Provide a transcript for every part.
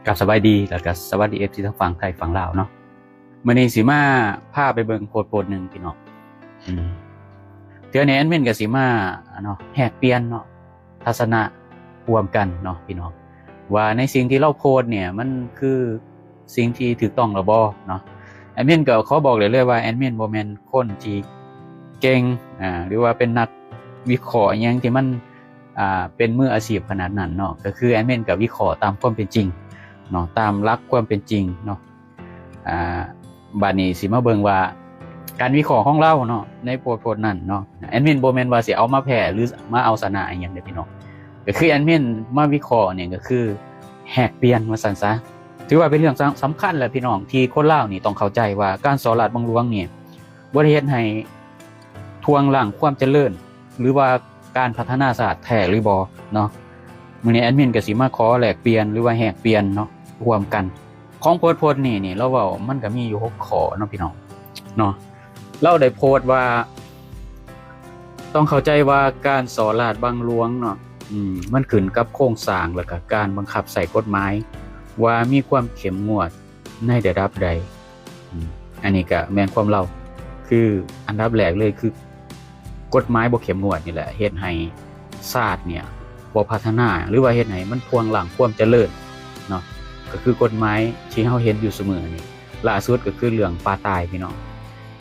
กับสบายดีแล้วก็สวัสดีที่ทั้งฝั่งไทยฝั่งลาวเนาะมื้อนี้สิมาพาไปเบิ่งโพสต์นึงพี่น้องอืมเทื่อนี้แอดมินก็สิมาเนาะแลกเปลี่ยนเนาะทัศนะร่วมกันเนาะพี่น้องว่าในสิ่งที่เราโพสต์เนี่ยมันคือสิ่งที่ถูกต้องหรือบ่เนาะแอดมินก็ขอบอกเลยว่าแอดมินบ่แม่นคนที่เก่งหรือว่าเป็นนักวิเคราะห์อิหยังที่มันเป็นมืออาชีพขนาดนั้นเนาะก็คือแอดมินก็วิเคราะห์ตามความเป็นจริงเนาะตามหลักความเป็นจริงเนาะบัดนี้สิมาเบิ่งว่าการวิเคราะห์ของเราเนาะในโพสต์นั้นเนาะแอดมินบ่แม่นว่าสิเอามาแพ้หรือมาเอาชนะอีหยังเด้อพี่น้องก็คือแอดมินมาวิเคราะห์เนี่ยก็คือแหกเปลี่ยนว่าซั่นซะถือว่าเป็นเรื่องสำคัญแหละพี่น้องที่คนลาวนี่ต้องเข้าใจว่าการสอนราชบังหลวงเนี่ยบ่ได้เฮ็ดให้ทวงหลังความเจริญหรือว่าการพัฒนาศาสตร์แท้หรือบ่เนาะมื้อนี้แอดมินก็สิมาขอแลกเปลี่ยนหรือว่าแหกเปลี่ยนเนาะร่วมกันของโพสต์นี่เราเว้ามันก็มีอยู่6ข้อเนาะพี่น้องเนาะเราได้โพสต์ว่าต้องเข้าใจว่าการสอนราชบังหลวงเนาะมันขึ้นกับโครงสร้างแล้วก็การบังคับใส่กฎหมายว่ามีความเข้มงวดในระดับใดอันนี้ก็แม่นความเราคืออันดับแรกเลยคือกฎหมายบ่เข้มงวดนี่แหละเฮ็ดให้ศาสตร์เนี่ยบ่พัฒนาหรือว่าเฮ็ดให้มันพวงหลังความเจริญเนาะก็คือกฎหมายที่เฮาเห็นอยู่เสมอนี่ล่าสุดก็คือเรื่องปลาตายพี่น้อง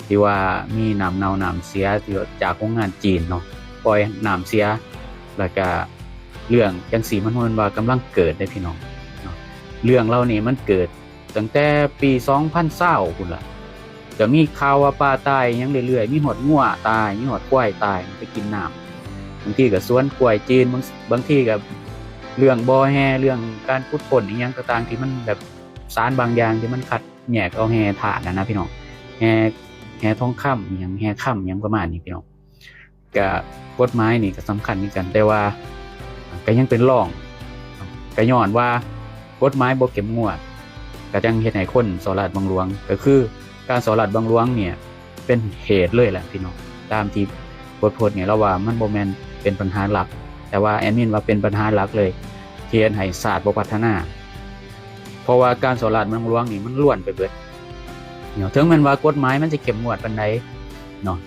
ที่ว่ามีน้ำเน่าน้ำเสียที่จากโรงงานจีนเนาะปล่อยน้ำเสียแล้วก็เรื่องจังซี่มันว่ากำลังเกิดได้พี่น้องเนาะเรื่องเหล่านี้มันเกิดตั้งแต่ปี2020พุ่นล่ะจะมีข่าวว่าปลาตายยังเรื่อยๆมีหอดงัวตายมีหอดควายตายไปกินน้ำบางทีก็สวนกล้วยจีนบางทีก็เรื่องบ่อแฮเรื่องการขุดค้นอีหยังต่างๆที่มันแบบสารบางอย่างที่มันคัดแยกเอาแฮธาตุนะพี่น้องแฮทองคำอีหยังแฮค่ำอีหยังประมาณนี้พี่น้องก็กฎหมายนี่ก็สำคัญเหมือนกันแต่ว่าก็ยังเป็นร่องก็ย้อนว่ากฎหมายบ่เข้มงวดก็จังเฮ็ดให้คนสอนราชบังหลวงก็คือการสอนราชบังหลวงเนี่ยเป็นเหตุเลยแหละพี่น้องตามที่โพสต์เนี่ยเราว่ามันบ่แม่นเป็นปัญหาหลักแต่ว่าแอดมินว่าเป็นปัญหาหลักเลยที่เฮ็ดให้ศาสตร์บ่พัฒนาเพราะว่าการสอนราชบังหลวงนี่มันล้วนไปเบิดเนาะถึงแม้ว่ากฎหมายมันสิเข้มงวดปานใดเนาะ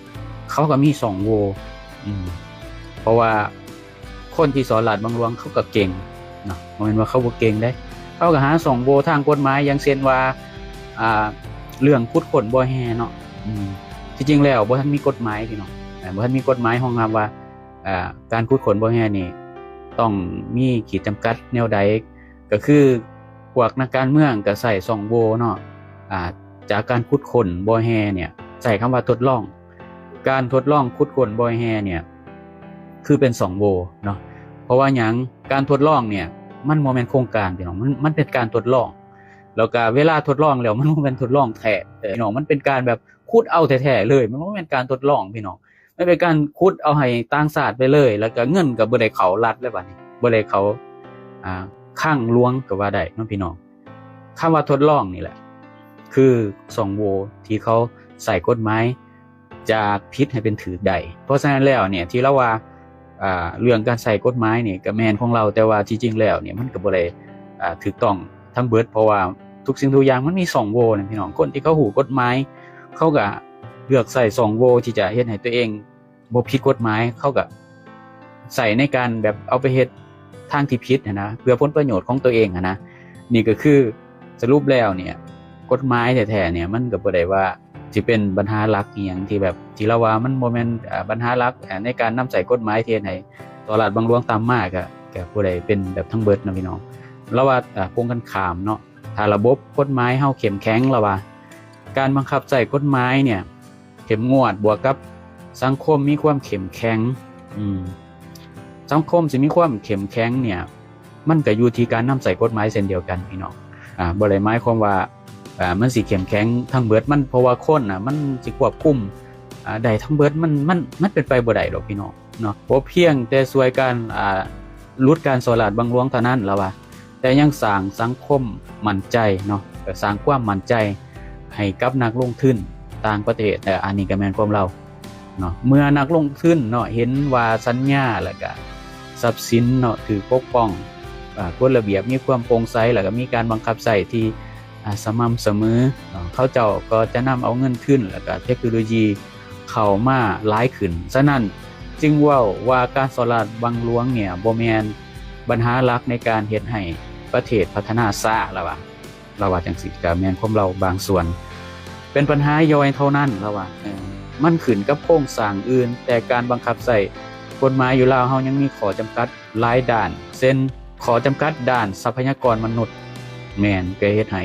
เขาก็มี2โหว่เพราะว่าคนที่สอนราชบังหลวงเขาก็เก่งเนาะบ่แม่นว่าเขาบ่เก่งเด้เขาก็หา2โหว่ทางกฎหมายอย่างเช่นว่าเรื่องขุดค้นบ่อแฮเนาะที่จริงแล้วบ่ทันมีกฎหมายพี่น้องบ่ทันมีกฎหมายรองรับว่าการขุดค้นบ่อแฮนี่ต้องมีขีดจำกัดแนวใดก็คือพวกนักการเมืองก็ใช้2โหว่เนาะจากการขุดค้นบ่อแฮเนี่ยใช้คำว่าทดลองการทดลองขุดค้นบ่อแฮเนี่ยคือเป็น2โหว่เนาะเพราะว่าหยังการทดลองเนี่ยมันบ่แม่นโครงการพี่น้องมันเป็นการทดลองแล้วก็เวลาทดลองแล้วมันบ่แม่นทดลองแท้พี่น้องมันเป็นการแบบขุดเอาแท้ๆเลยมันบ่แม่นการทดลองพี่น้องมันเป็นการขุดเอาให้ต่างชาติไปเลยแล้วก็เงินก็บ่ได้เข้ารัฐเลยบัดนี้บ่ได้เข้าข้างหลวงก็ว่าได้เนาะพี่น้องคำว่าทดลองนี่แหละคือ2โหว่ที่เขาใส่กฎหมายจากผิดให้เป็นถูกได้เพราะฉะนั้นแล้วเนี่ยที่เราว่าเรื่องการใส่กฎหมายนี่ก็แม่นของเราแต่ว่าที่จริงแล้วเนี่ยมันก็บ่ได้ถูกต้องทั้งเบิดเพราะว่าทุกสิ่งทุกอย่างมันมี2โหว่นะพี่น้องคนที่เขาหูกฎหมายเขาก็เลือกใส่2โหว่ที่จะเฮ็ดให้ตัวเองบ่ผิดกฎหมายเขาก็ใส่ในการแบบเอาไปเฮ็ดทางที่ผิดนะเพื่อผลประโยชน์ของตัวเองนะนี่ก็คือสรุปแล้วเนี่ยกฎหมายแท้ๆเนี่ยมันก็บ่ได้ว่าสิเป็นปัญหาหลักอีหยังที่แบบที่เราว่ามันบ่แม่นปัญหาหลักในการนำใส่กฎหมายที่เฮ็ดให้ตลาดบังหลวงตามมาก็บ่ได้เป็นแบบทั้งเบิดนะพี่น้องเราว่าคงกันข้ามเนาะถ้าระบบกฎหมายเฮาเข้มแข็งแล้วว่าการบังคับใช้กฎหมายเนี่ยเข้มงวดบวกกับสังคมมีความเข้มแข็งสังคมสิมีความเข้มแข็งเนี่ยมันก็อยู่ที่การนำใช้กฎหมายเช่นเดียวกันพี่น้องบ่ได้หมายความว่ามันสิเข้มแข็งทั้งเบิดมันเพราะว่าคนมันสิควบคุมได้ทั้งเบิดมันเป็นไปบ่ได้ดอกพี่น้องเนาะบ่เพียงแต่ช่วยกันลดการสอนราชบังหลวงเท่านั้นแล้วว่าแต่ยังสร้างสังคมมั่นใจเนาะสร้างความมั่นใจให้กับนักลงทุนต่างประเทศอันนี้ก็แม่นความเราเนาะเมื่อนักลงทุนเนาะเห็นว่าสัญญาแล้วก็ทรัพย์สินเนาะถูกปกป้อง กฎระเบียบมีความโปร่งใสแล้วก็มีการบังคับใช้ที่สม่ำเสมอเขาเจ้าก็จะนำเอาเงินทุนแล้วก็เทคโนโลยีเข้ามาหลายขึ้นฉะนั้นจึงว่าการสลาดบังหลวงเนี่ยบ่แม่นปัญหาหลักในการเฮ็ดให้ประเทศพัฒนาช้าแล้วว่าจังซี่ก็แม่นความเราบางส่วนเป็นปัญหาย่อยเท่านั้นแล้วว่ามันขึ้นกับโครงสร้างอื่นแต่การบังคับใช้กฎหมายอยู่ลาวเฮายังมีข้อจำกัดหลายด้านเช่นข้อจำกัดด้านทรัพยากรมนุษย์แม่นก็เฮ็ดให้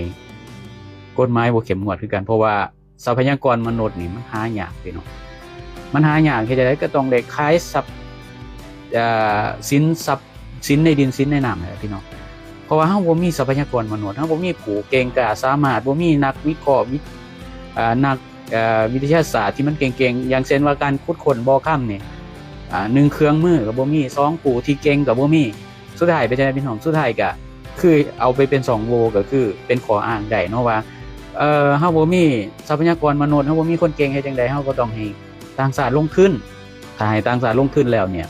กฎหมายบ่เข้มงวดคือกันเพราะว่าทรัพยากรมนุษย์นี่มันหายากพี่น้องมันหายากเฮ็ดจังได๋ก็ต้องได้ขายทรัพย์สินในดินสินในน้ำนั่นแหละพี่น้องเพราะว่าเฮาบ่มีทรัพยากรมนุษย์เฮาบ่มีผู้เก่งกล้าสามารถบ่มีนักวิเคราะห์นักวิทยาศาสตร์ที่มันเก่งๆอย่างเช่นว่าการขุดค้นบ่อค่ำนี่1เครื่องมือก็บ่มี2ผู้ที่เก่งก็บ่มีสุดท้ายเป็นจังได๋พี่น้องสุดท้ายก็คือเอาไปเป็น2โหว่ก็คือเป็นข้ออ้างได้เนาะว่าเฮาบ่มีทรัพยากรมนุษย์เฮาบ่มีคนเก่งเฮ็ดจังได๋เฮาก็ต้องให้ต่างชาติลงทุนถ้าให้ต่างชาติลงทุนแล้วเนี่ย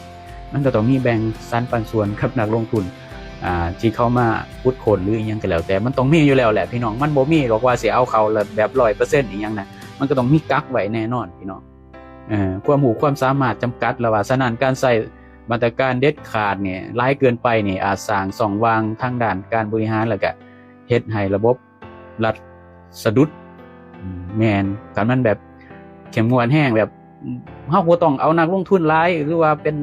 มันก็ต้องมีแบ่งสรรปันส่วนกับนักลงทุนที่เข้ามาขุดค้นหรืออีหยังก็แล้วแต่มันต้องมีอยู่แล้วแหละพี่น้องมันบ่มีหรอกว่าสิเอาเขาแบบ 100% อีหยังน่ะมันก็ต้องมีกักไว้แน่นอนพี่น้องความรู้ความสามารถจำกัดแล้วว่าฉะนั้นการใช้มาตรการเด็ดขาดเนี่ยหลายเกินไปนี่อาจสร้างช่องว่างทางด้านการบริหารแล้วก็เฮ็ดให้ระบบรัฐสะดุดแม่นคันมันแบบเข้มงวดแฮงแบบเฮาบ่ต้องเอานักลงทุนหลายหรือว่าเป็น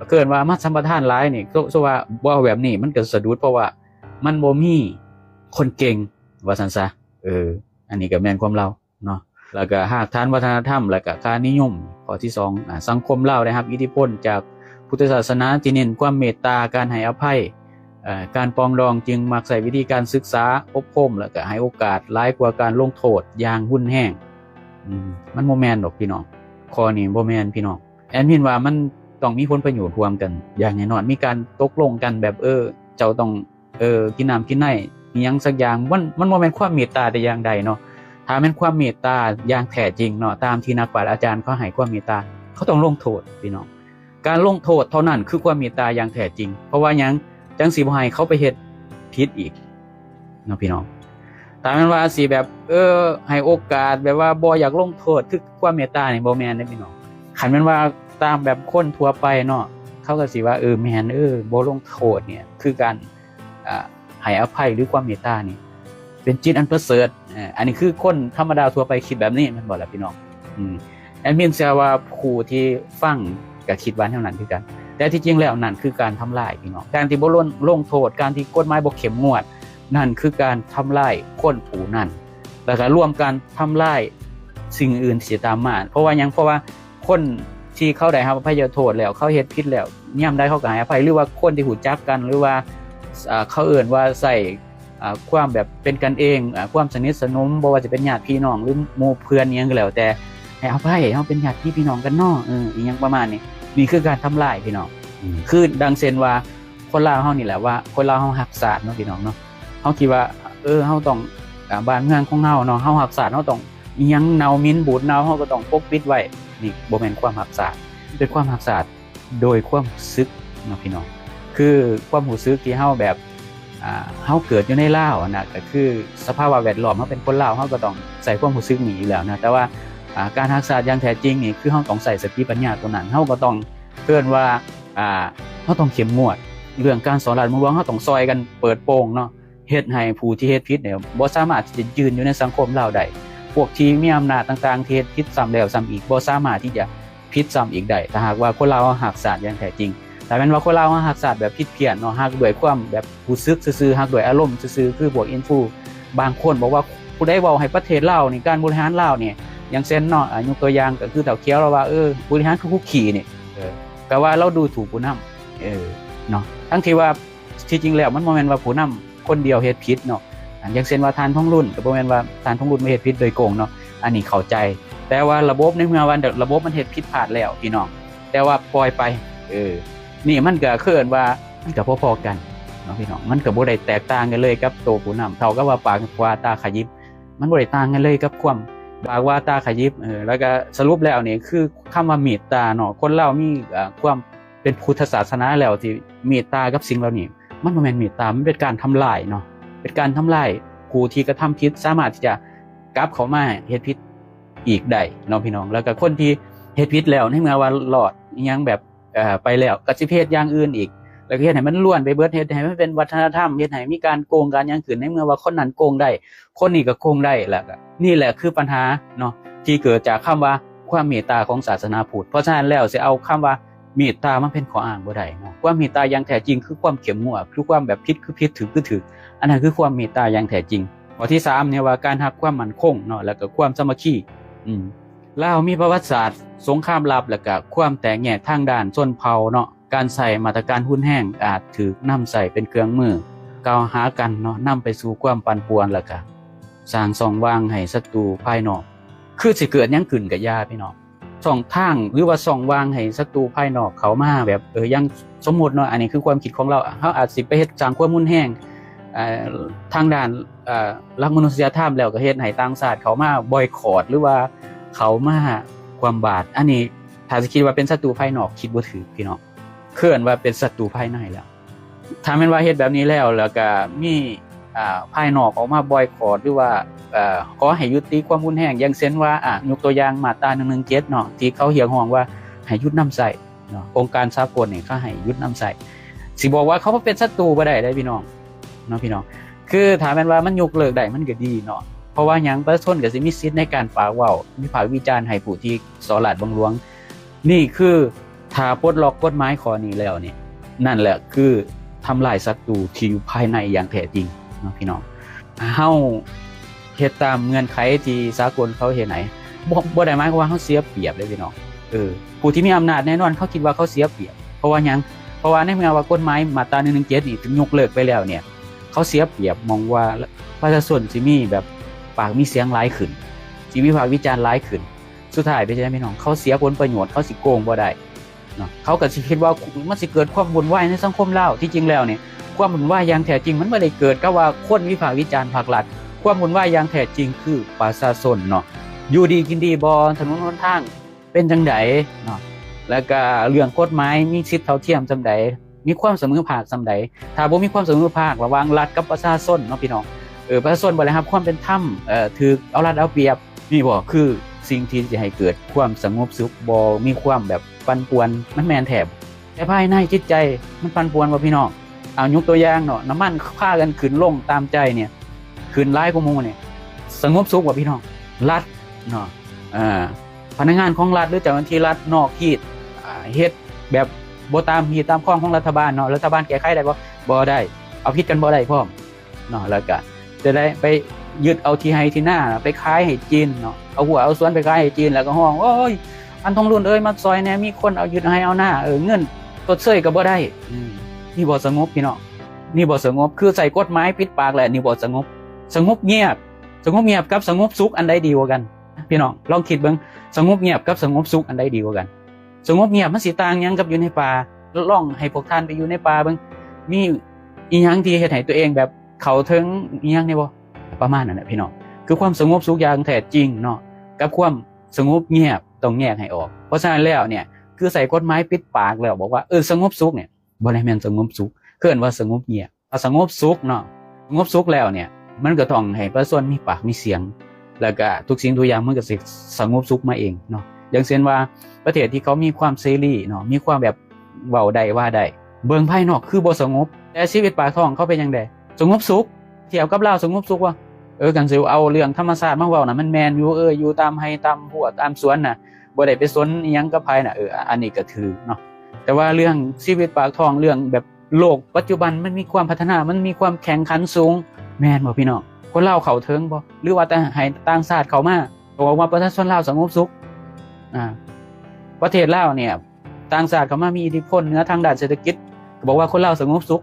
เกินว่ามาสัมปทานหลายนี่ก็ว่าบ่แบบนี้มันก็สะดุดเพราะว่ามันบ่มีคนเก่งว่าซั่นซะอันนี้ก็แม่นความเราเนาะแล้วก็หากฐานวัฒนธรรมแล้วก็ค่านิยมข้อที่2สังคมลาวได้รับอิทธิพลจากพุทธศาสนาที่เน้นความเมตตาการให้อภัยการปรองดองจึงมักใช้วิธีการศึกษาอบรมแล้วก็ให้โอกาสหลายกว่าการลงโทษอย่างรุนแรงมันบ่แม่นดอกพี่น้องข้อนี้บ่แม่นพี่น้องแอดมินว่ามันต้องมีผลประโยชน์ร่วมกันอย่างแน่นอนมีการตกลงกันแบบเจ้าต้องกินน้ำกินไหนมีหยังสักอย่างมันบ่แม่นความเมตตาแต่อย่างใดเนาะถ้าแม่นความเมตตาอย่างแท้จริงเนาะตามที่นักปราชญ์อาจารย์เขาให้ความเมตตาเขาต้องลงโทษพี่น้องการลงโทษเท่านั้นคือความเมตตาอย่างแท้จริงเพราะว่าหยังจังสิบ่ให้เขาไปเฮ็ดผิดอีกเนาะพี่น้องถ้าแม่นว่าสิแบบให้โอกาสแบบว่าบ่อยากลงโทษคือความเมตตานี่บ่แม่นเด้อพี่น้องคันแม่นว่าตามแบบคนทั่วไปเนาะเขาก็สิว่าแม่นบ่ลงโทษเนี่ยคือการให้อภัยหรือความเมตตานี่เป็นจิตอันประเสริฐอันนี้คือคนธรรมดาทั่วไปคิดแบบนี้แม่นบ่ล่ะพี่น้องแอดมินเชื่อว่าผู้ที่ฟังก็คิดว่าเท่านั้นคือกันแต่ที่จริงแล้วนั่นคือการทำลายพี่น้องการที่บ่ลงโทษการที่กฎหมายบ่เข้มงวดนั่นคือการทำลายคนผู้นั้นแล้วก็ร่วมกันทำลายสิ่งอื่นที่ตามมาเพราะว่าหยังเพราะว่าคนที่เขาได้รับอภัยโทษแล้วเขาเฮ็ดผิดแล้วย่ํใดเขาก็ให้อภัยหรือว่าคนที่รู้จักกันหรือว่าเขาเอิ้นว่าใส่ความแบบเป็นกันเองความสนิทสนมบ่ว่าจะเป็นญาติพี่น้องหรือหมู่เพื่อนอีหยังก็แล้วแต่ให้อภัยเฮาเป็นญาติพี่น้องกันเนาะอีหยังประมาณนี้นี่คือการทำลายพี่น้องคือดังเช่นว่าคนลาวเฮานี่แหละว่าคนลาวเฮารักษาเนาะพี่น้องเนาะเฮาคิดว่าเฮาต้องบ้านเมืองของเฮาเนาะเฮารักษาเฮาต้องอีหยังเน่ามินบูดเน่าเฮาก็ต้องปกปิดไว้นี่บ่แม่นความรักษาเป็นความรักษาโดยความรู้สึกเนาะพี่น้องคือความรู้สึกที่เฮาแบบเฮาเกิดอยู่ในลาวน่ะก็คือสภาพแวดล้อมเฮาเป็นคนลาวเฮาก็ต้องใส่ความรู้สึกนี้อยู่แล้วนะแต่ว่าการรักษาอย่างแท้จริงนี่คือเฮาต้องใส่สติปัญญาตัวนั้นเฮาก็ต้องเตือนว่าเฮาต้องเข้มงวดเรื่องการสอนหลานเมืองเฮาต้องซอยกันเปิดโปงเนาะเฮ็ดให้ผู้ที่เฮ็ดผิดเนี่ยบ่สามารถที่จะยืนอยู่ในสังคมลาวได้พวกที่มีอำนาจต่างๆที่เฮ็ดผิดซ้ำแล้วซ้ำอีกบ่สามารถที่จะผิดซ้ำอีกได้ถ้าหากว่าคนลาวรักษาอย่างแท้จริงแต่แม้นว่าคนลาวรักษาแบบผิดเพี้ยนเนาะฮักด้วยความแบบรู้สึกซื่อๆฮักด้วยอารมณ์ซื่อๆคือพวกอินฟูบางคนบอกว่าผู้ใดเว้าให้ประเทศลาวนี่การบริหารลาวนี่อย่างเช่นเนาะยกตัวอย่างก็คือเฒ่าเขียวเราว่าบริหารคือคุกขี้นี่ก็ว่าเราดูถูกผู้นำเนาะทั้งที่ว่าที่จริงแล้วมันบ่แม่นว่าผู้นำคนเดียวเฮ็ดผิดเนาะอย่างเช่นว่าทานท้องรุ่นก็บ่แม่นว่าทานท้องรุ่นไม่เฮ็ดผิดโดยโกงเนาะอันนี้เข้าใจแต่ว่าระบบในเมื่อว่าระบบมันเฮ็ดผิดพลาดแล้วพี่น้องแต่ว่าปล่อยไปนี่มันก็คือว่ามันก็พอๆกันเนาะพี่น้องมันก็บ่ได้แตกต่างกันเลยกับโตผู้นำเท่ากับว่าปากกว่าตาขยิบมันบ่ได้ต่างกันเลยกับความปากว่าตาขยิบแล้วก็สรุปแล้วนี่คือคำว่าเมตตาเนาะคนเรามีความเป็นพุทธศาสนาแล้วที่เมตตากับสิ่งเหล่านี้ มันบ่แม่นเมตตามันเป็นการทำลายเนาะเป็นการทำลายผู้ที่กระทำผิดสามารถที่จะกลับเข้ามาเฮ็ดผิดอีกได้เนาะพี่น้องแล้วก็คนที่เฮ็ดผิดแล้วในเมื่อว่าหลอดอิหยังแบบไปแล้วก็สิเฮ็ดอย่างอื่นอีกแล้วก็เฮ็ดให้มันล้วนไปเบิดเฮ็ดให้มันเป็นวัฒนธรรมเฮ็ดให้มีการโกงกันอย่างขึ้นในเมื่อว่าคนนั้นโกงได้คนนี้ก็โกงได้แล้วก็นี่แหละคือปัญหาเนาะที่เกิดจากคำว่าความเมตตาของศาสนาพุทธเพราะฉะนั้นแล้วสิเอาคำว่าเมตตามันเป็นข้ออ้างบ่ได้เนาะความเมตตาอย่างแท้จริงคือความเข้มงวดคือความแบบผิดคือผิดถูกคือถูกอันนั้นคือความเมตตาอย่างแท้จริงข้อที่3เนี่ยว่าการรักความมั่นคงเนาะแล้วก็ความสามัคคีลาวมีประวัติศาสตร์สงครามลับแล้วก็ความแตกแยกทางด้านชนเผ่าเนาะการใส่มาตรการหุ้นแห้งอาจถูกนำใส่เป็นเครื่องมือกล่าวหากันเนาะนำไปสู่ความปั่นป่วนแล้วก็สร้างช่องว่างให้ศัตรูภายนอกคือสิเกิดหยังขึ้นกับยาพี่น้องช่องทางหรือว่าช่องว่างให้ศัตรูภายนอกเขามาแบบยังสมมุติเนาะอันนี้คือความคิดของเราเฮาอาจสิไปเฮ็ดสร้างความหุ้นแห้งทางด้านหลักมนุษยธรรมแล้วก็เฮ็ดให้ต่างชาติเขามาบอยคอตหรือว่าเขามาความบาดอันนี้ถ้าสิคิดว่าเป็นศัตรูภายนอกคิดบ่ถูกพี่น้องเคลื่อนว่าเป็นศัตรูภายในแล้วถ้าแม่นว่าเฮ็ดแบบนี้แล้วก็มีภายนอกออกมาบอยคอตหรือว่าขอให้ยุติความรุนแรงอย่างเช่นว่ายกตัวอย่างมาตรา117เนาะที่เขาเรียกร้องว่าให้หยุดนำใส่เนาะองค์การสากลนี่เขาให้หยุดนำใส่สิบอกว่าเขาบ่เป็นศัตรูบ่ได้พี่น้องเนาะพี่น้องคือถ้าแม่นว่ามันยกเลิกได้มันก็ดีเนาะเพราะว่าหยังประชาชนก็สิมีสิทธิ์ในการปากเว้าวิพากษ์วิจารณ์ให้ผู้ที่สอลาดบังหลวงนี่คือถ้าปลดล็อกกฎหมายข้อนี้แล้วนี่นั่นแหละคือทำลายศัตรูที่อยู่ภายในอย่างแท้จริงเนาะพี่น้องเฮาเฮ็ดตามเงื่อนไขที่สากลเขาเฮ็ดไหนบ่ได้หมายความว่าเฮาเสียเปรียบเลยพี่น้องผู้ที่มีอำนาจแน่นอนเขาคิดว่าเขาเสียเปรียบเพราะว่าหยังเพราะว่าในเมื่อว่ากฎหมายมาตรา117นี่ถึงยกเลิกไปแล้วเนี่ยเขาเสียเปรียบมองว่าประชาชนสิมีแบบปากมีเสียงหลายขึ้นสิวิพากษ์วิจารณ์หลายขึ้นสุดท้ายไปใช่พี่น้องเขาเสียผลประโยชน์เขาสิโกงบ่ได้เนาะเขาก็สิคิดว่ามันสิเกิดความวุ่นวายในสังคมลาวที่จริงแล้วเนี่ยความวุ่นวายอย่างแท้จริงมันบ่ได้เกิดก็ว่าคนวิพากษ์วิจารณ์ภาครัฐความวุ่นวายอย่างแท้จริงคือประชาชนเนาะอยู่ดีกินดีบ่ถนนหนทางเป็นจังไดเนาะแล้วก็เรื่องกฎหมายมีสิทธิ์เท่าเทียมจังไดมีความเสมอภาคจังไดถ้าบ่มีความเสมอภาคระหว่างรัฐกับประชาชนเนาะพี่น้องประชาชนบ่ได้รับความเป็นธรรมถูกเอารัดเอาเปรียบนี่บ่คือสิ่งที่จะให้เกิดความสงบสุขบ่มีความแบบปั่นป่วนมันแม่นแท้แต่ภายในจิตใจมันปั่นป่วนบ่พี่น้องเอายกตัวอย่างเนาะน้ำมันค่ากันขึ้นลงตามใจเนี่ยขึ้นหลายกว่าหมู่เนี่ยสงบสุขบ่พี่น้องรัฐเนาะพนักงานของรัฐหรือเจ้าหน้าที่รัฐนอกขีดเฮ็ดแบบบ่ตามฮีตามข้องของรัฐบาลเนาะรัฐบาลแก้ไขได้บ่ได้เอาผิดกันบ่ได้พร้อมเนาะแล้วก็จะได้ไปยึดเอาที่ให้ที่หน้าไปขายให้จีนเนาะเอาหัวเอาสวนไปขายให้จีนแล้วก็ฮ้องโอ้ยอันทองรุ่นมาซอยแน่มีคนเอายึดให้เอาหน้าเงินตดเสยก็บ่ได้นี่บ่สงบพี่น้องนี่บ่สงบคือใส่กฎหมายปิดปากแหละนี่บ่สงบเงียบกับสงบสุขอันใดดีกว่ากันพี่น้องลองคิดเบิ่งสงบเงียบกับสงบสุขอันใดดีกว่ากันสงบเงียบมันสิต่างหยังกับอยู่ในป่าลองให้พวกท่านไปอยู่ในป่าเบิ่งมีอีหยังที่เฮ็ดให้ตัวเองแบบเข้าถึงอีหยังนี่บ่ประมาณนั้นแหละพี่น้องคือความสงบสุขอย่างแท้จริงเนาะกับความสงบเงียบต้องแยกให้ออกเพราะฉะนั้นแล้วเนี่ยคือใส่กฎหมายปิดปากแล้วบอกว่าสงบสุขเนี่ยบ่ได้แม่นสงบสุขเกินว่าสงบเงียบสงบสุขเนาะสงบสุขแล้วเนี่ยมันก็ต้องให้ประชาชนมีปากมีเสียงแล้วก็ทุกสิ่งทุกอย่างมันก็สิสงบสุขมาเองเนาะอย่างเช่นว่าประเทศที่เขามีความเสรีเนาะมีความแบบเว้าได้ว่าได้เบิ่งภายนอกคือบ่สงบแต่ชีวิตปากท้องเขาเป็นจังได๋สงบสุขเทียบกับลาวสงบสุขว่ากันสิเอาเรื่องธรรมชาติมาเว้าน่ะมันแม่นอยู่อยู่ตามไร่ตามหัวตามสวนน่ะบ่ได้ไปสนอีหยังกับไผน่ะอันนี้ก็ถือเนาะแต่ว่าเรื่องชีวิตปากท้องเรื่องแบบโลกปัจจุบันมันมีความพัฒนามันมีความแข่งขันสูงแม่นบ่พี่น้องคนลาวเข้าถึงบ่หรือว่าแต่ให้ต่างชาติเข้ามาบอกว่าประชาชนลาวสงบสุขประเทศลาวเนี่ยต่างชาติเข้ามามีอิทธิพลเหนือทางด้านเศรษฐกิจก็บอกว่าคนลาวสงบสุข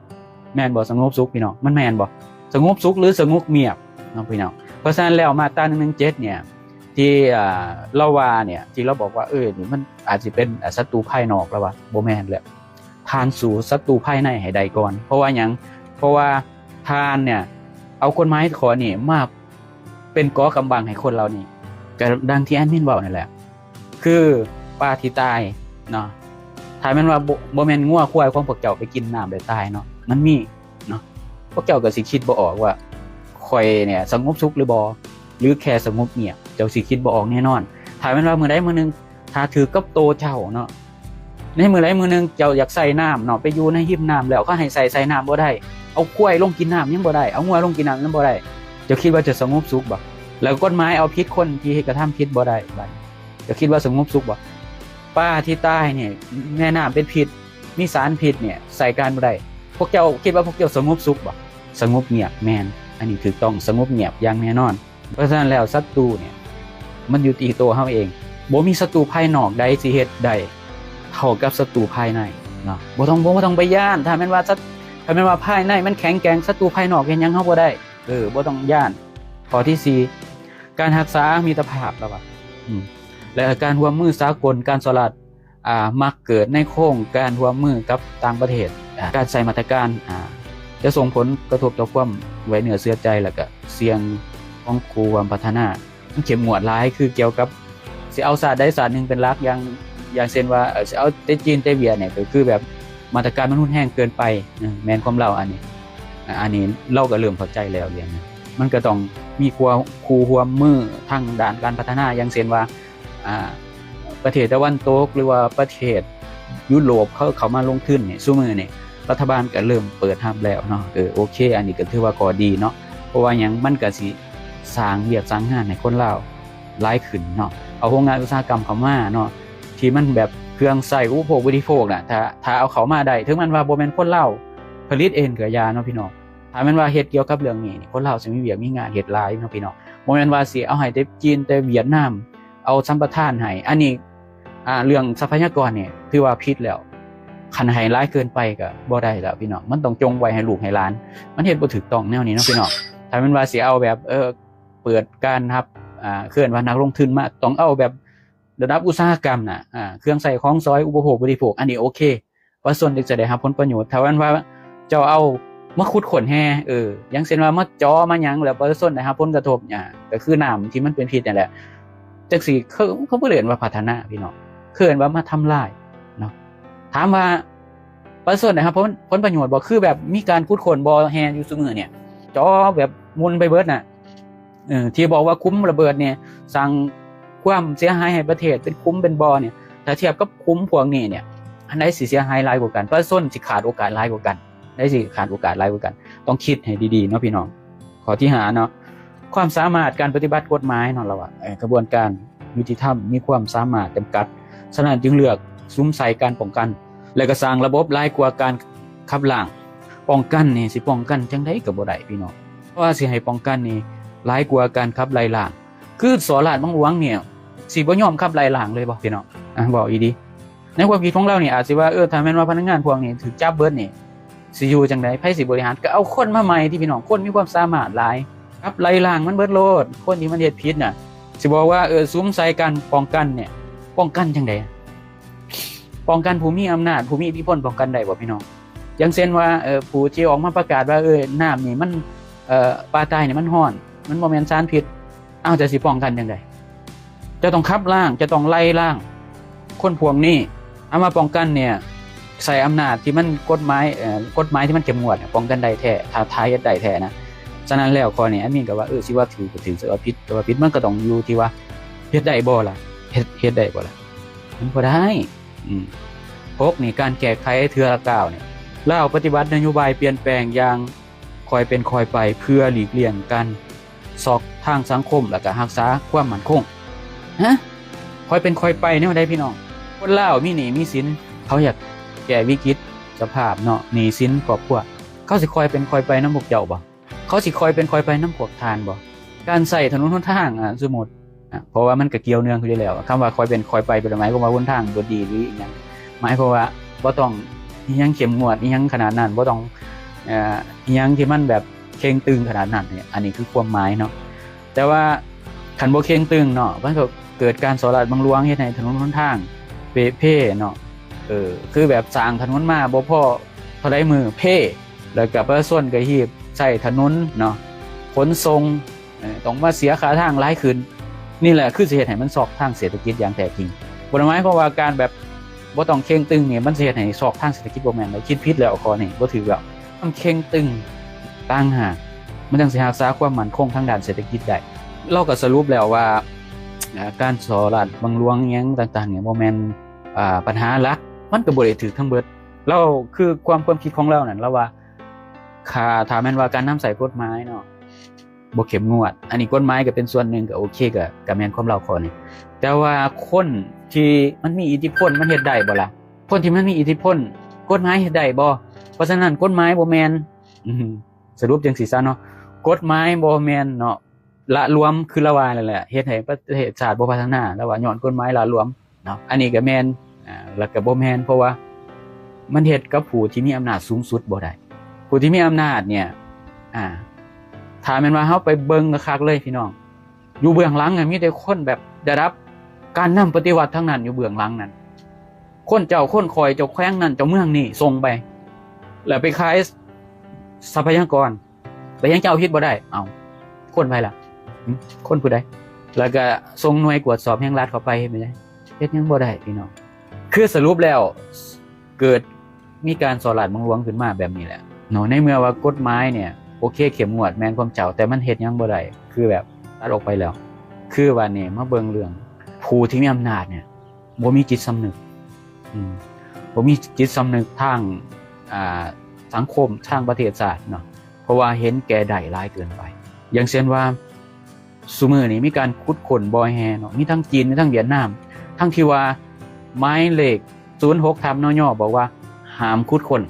แม่นบ่สงบสุขพี่น้องมันแม่นบ่สงบสุขหรือสงบเงียบเนาะพี่น้องเพราะฉะนั้นแล้วมาตรา117เนี่ยที่เราว่าเนี่ยที่เราบอกว่านี่มันอาจสิเป็นศัตรูภายนอกแล้วว่าบ่แม่นแล้วทานสู่ศัตรูภายในให้ได้ก่อนเพราะว่าหยังเพราะว่าทานเนี่ยเอากฎหมายข้อนี้มาเป็นเกราะกำบังให้คนเรานี่ก็ดังที่แอดมินเว้านั่นแหละคือปลาที่ตายเนาะถ้าแม่นว่าบ่แม่นงัวควายของพวกเจ้าไปกินน้ำได้ตายเนาะมันมี พวกเจ้าก็สิคิดบ่ออกว่าข่อยเนี่ยสงบสุขหรือบ่หรือแค่สงบเงียบเจ้าสิคิดบ่ออกแน่นอนถ้าแม่นว่ามื้อใดมื้อนึงถ้าถือกับโตเจ้าเนาะในมื้อใดมื้อนึงเจ้าอยากใส่น้ำเนาะไปอยู่ในหิมน้ำแล้วก็ให้ใส่น้ำบ่ได้เอากล้วยลงกินน้ำยังบ่ได้เอางัวลงกินน้ำยังบ่ได้เจ้าคิดว่าจะสงบสุขบ่แล้วกฎหมายเอาผิดคนที่กระทำผิดบ่ได้บัดเจ้าคิดว่าสงบสุขบ่ป้าที่ใต้เนี่ยแม่น้ำเป็นพิษมีสารพิษเนี่ยใส่การบ่ได้พวกเจ้าคิดว่าพวกเจ้าสงบสุขบ่สงบเงียบแม่นอันนี้ถูกต้องสงบเงียบอย่างแน่นอนเพราะฉะนั้นแล้วศัตรูเนี่ยมันอยู่ที่ตัวเฮาเองบ่มีศัตรูภายนอกใดสิเฮ็ดได้เท่ากับศัตรูภายในเนาะบ่ต้องไปย่านถ้าแม่นว่าภายในมันแข็งแกร่งศัตรูภายนอกเฮ็ดหยังเฮาบ่ได้บ่ต้องย่านข้อที่4การรักษามิตรภาพระหว่างและการร่วมมือสากลการสลัดมักเกิดในโครงการร่วมมือกับต่างประเทศการใช้มาตรการจะส่งผลกระทบต่อความไว้เนื้อเชื่อใจแล้วก็เสี่ยงของความพัฒนามันเข้มงวดหลายคือเกี่ยวกับสิเอาศาสตร์ใดศาสตร์นึงเป็นหลักอย่างเช่นว่าสิเอาแต่จีนแต่เวียดเนี่ยก็คือแบบมาตรการมันรุนแรงเกินไปแม่นความเราอันนี้เราก็เริ่มเข้าใจแล้วเรื่องนี้มันก็ต้องมีคู่ร่วมมือทางด้านการพัฒนาอย่างเช่นว่าประเทศตะวันตกหรือว่าประเทศยุโรปเขามาลงทุนเนี่ยซุมื้อนี่รัฐบาลก็เริ่มเปิดรับแล้วเนาะโอเคอันนี้ก็ถือว่าก็ดีเนาะเพราะว่าหยังมันก็สิสร้างเวียกสร้างงานให้คนลาวหลายขึ้นเนาะเอาโรงงานอุตสาหกรรมเข้ามาเนาะที่มันแบบเครื่องใช้อุปโภคบริโภคน่ะถ้าเอาเข้ามาได้ถึงมันว่าบ่แม่นคนลาวผลิตเองก็ยาเนาะพี่น้องถ้าแม่นว่าเฮ็ดเกี่ยวกับเรื่องนี้คนลาวสิมีเวียกมีงานเฮ็ดหลายเนาะพี่น้องบ่แม่นว่าสิเอาให้แต่จีนแต่เวียดนามเอาสัมปทานให้อันนี้เรื่องทรัพยากรเนี่ยถือว่าผิดแล้วคันให้หลายเกินไปก็บ่ได้แล้วพี่น้องมันต้องจงไว้ให้ลูกให้หลานมันเฮ็ดบ่ถูกต้องแนวนี้เนาะพี่น้องถ้าแม่นว่าสิเอาแบบเปิดการครับเคลื่อนว่านักลงทุนมาต้องเอาแบบระดับอุตสาหกรรมน่ะเครื่องใช้ของซอยอุปโภคบริโภคอันนี้โอเคว่าส่วนที่จะได้รับผลประโยชน์ถ้าว่าเจ้าเอามาขุดขนแฮอย่างเช่นว่ามาจ่อมาหยังแล้วส่วนได้รับผลกระทบก็คือน้ำที่มันเป็นพิษนั่นแหละจังซี่เขาบ่เรียกว่าพัฒนาพี่น้องเขินว่ามาทำลายเนาะถามว่าประสบนะครับผลประโยชน์บ่คือแบบมีการขุดขนบ่แฮอยู่ซุมื้อเนี่ยจ่อแบบมุนไปเบิดน่ะที่บอกว่าคุ้มระเบิดเนี่ยสร้างความเสียหายให้ประเทศเป็นคุ้มเป็นบ่เนี่ยถ้าเทียบกับคุ้มพวกนี้เนี่ยอันใดสิเสียหายหลายกว่ากันประชาชนสิขาดโอกาสหลายกว่ากันได้สิขาดโอกาสหลายกว่ากันต้องคิดให้ดีๆเนาะพี่น้องข้อที่5เนาะความสามารถการปฏิบัติกฎหมายเนาะเรากระบวนการยุติธรรมมีความสามารถจำกัดฉะนั้นจึงเลือกซุ้มใส่การป้องกันและก็สร้างระบบหลายกว่าการขับล้างป้องกันนี่สิป้องกันจังได๋ก็บ่ได้พี่น้องเพราะว่าสิให้ป้องกันนี่หลายกว่าการขับไล่ล้างคือสราดบางหลวงเนี่ยสิบ่ยอมขับไล่ล้างเลยบ่พี่น้องบอกอีดีในความคิดของเรานี่อาจสิว่าถ้าแม่นว่าพนักงานพวกนี้ถูกจับเบิดนี่สิอยู่จังได๋ไผสิบริหารก็เอาคนมาใหม่ที่พี่น้องคนมีความสามารถหลายครับไล่ล้างมันเบิดโลดคนที่มันเฮ็ดผิดน่ะสิบอกว่าซุ้มใส่การป้องกันเนี่ยป้องกันจังได๋ป้องกันผู้มีอำนาจผู้มีอิทธิพลป้องกันได้บ่พี่น้องอย่างเช่นว่าผู้ที่ออกมาประกาศว่าน้ำนี่มันปลาใต้นี่มันร้อนมันบ่แม่นสารพิษจะสิป้องกันจังได๋จะต้องขับล้างจะต้องไล่ล้างคนพวกนี้เอามาป้องกันเนี่ยใส่อำนาจที่มันกฎหมายที่มันเข้มงวดป้องกันได้แท้ถ้าทายเฮ็ดได้แท้นะฉะนั้นแล้วข้อนี้อันนี้ก็ว่าสิว่าถือก็ถือสิว่าผิดก็ว่าผิดมันก็ต้องอยู่ที่ว่าเฮ็ดได้บ่ล่ะเฮ็ดได้บ่ล่ะมันบ่ได้พกนี่การแก้ไขเทื่อละก้าวเนี่ยลาวปฏิบัตินโยบายเปลี่ยนแปลงอย่างค่อยเป็นค่อยไปเพื่อหลีกเลี่ยงการซอกทางสังคมและก็รักษาความมั่นคงค่อยเป็นค่อยไปแนวใดพี่น้องคนลาวมีหนี้มีสินเขาอยากแก้วิกฤตสภาพเนาะหนี้สินครอบครัวเขาสิค่อยเป็นค่อยไปนำพวกเจ้าบ่เขาสิค่อยเป็นค่อยไปนำพวกทานบ่การใส่ถนนหนทางสมมุติเพราะว่ามันก็เกี่ยวเนื่องกันอยู่แล้วคำว่าค่อยเป็นค่อยไปเป็นหมายความว่าหนทางบ่ดีหรืออีหยังหมายความว่าบ่ต้องอีหยังเข้มงวดอีหยังขนาดนั้นบ่ต้องอีหยังที่มันแบบเข่งตึงขนาดนั้นเนี่ยอันนี้คือความหมายเนาะแต่ว่าคันบ่เข่งตึงเนาะมันก็เกิดการสลัดบางหลวงเฮ็ดให้ถนนหนทางเพ่เนาะคือแบบสร้างถนนมาบ่พอเท่าใดมือเพ่แล้วก็ประชาชนก็ฮีบใช้ถนนเนาะขนส่งต้องมาเสียค่าทางหลายขึ้นนี่แหละคือสิเฮ็ดให้มันซอกทางเศรษฐกิจอย่างแท้จริงบ่ได้หมายความว่าการแบบบ่ต้องเข่งตึงเนี่ยมันสิเฮ็ดให้ซอกทางเศรษฐกิจบ่แม่นเลยคิดผิดแล้วข้อนี้บ่ถูกแล้วต้องเข่งตึง ต่างหากมันจังสิรักษาความมั่นคงทางด้านเศรษฐกิจได้เราก็สรุปแล้วว่าการสอรัฐบังหลวงหยังต่างๆเนี่ยบ่แม่นปัญหาหลักมันก็บ่ได้ถูกทั้งเบิดเราคือความคิดของเรานั่นเราว่าถ้าแม่นว่าการนำใส่กฎหมายเนาะบ่เข้มงวดอันนี้กฎหมายก็เป็นส่วนหนึ่งก็โอเคก็แม่นความเราข้อนี้แต่ว่าคนที่มันมีอิทธิพลมันเฮ็ดได้บ่ล่ะคนที่มันมีอิทธิพลกฎหมายเฮ็ดได้บ่เพราะฉะนั้นกฎหมายบ่แม่นสรุปจังซี่ซะเนาะกฎหมายบ่แม่นเนาะละรวมคือละว่านั่นแหละเฮ็ดให้ประเทศชาติบ่พัฒนาแล้วว่าย้อนกฎหมายละรวมเนาะอันนี้ก็แม่นแล้วก็บ่แม่นเพราะว่ามันเฮ็ดกับผู้ที่มีอำนาจสูงสุดบ่ได้ผู้ที่มีอำนาจเนี่ยถ้าแม่นว่าเฮาไปเบิ่งคักๆเลยพี่น้องอยู่เบื้องหลังมีแต่คนแบบได้รับการนำปฏิวัติทั้งนั้นอยู่เบื้องหลังนั้นคนเจ้าคนคอยเจ้าแขวงนั้นเจ้าเมืองนี่ส่งไปแล้วไปขายทรัพยากรแต่ยังเจ้าเฮ็ดบ่ได้เอาคนไปล่ะคนผู้ใดแล้วก็ส่งหน่วยกวดสอบแห่งรัฐเข้าไปเฮ็ดบ่ได้เฮ็ดยังบ่ได้พี่น้องคือสรุปแล้วเกิดมีการสอรัฐบังหลวงขึ้นมาแบบนี้แหละเนาะในเมื่อว่ากฎหมายเนี่ยโอเคเข้มงวดแม่นความเจ้าแต่มันเฮ็ดยังบ่ได้คือแบบตัดออกไปแล้วคือว่านี่มาเบิ่งเรื่องผู้ที่มีอำนาจเนี่ยบ่มีจิตสำนึกบ่มีจิตสำนึกทางสังคมทางประเทศชาติเนาะเพราะว่าเห็นแก่ได้หลายเกินไปอย่างเช่นว่าซุมื้อนี้มีการขุดค้นบ่อแฮเนาะมีทั้งจีนมีทั้งเวียดนามทั้งที่ว่าหมายเลข06 ทับนยบอกว่าห้ามขุดค้น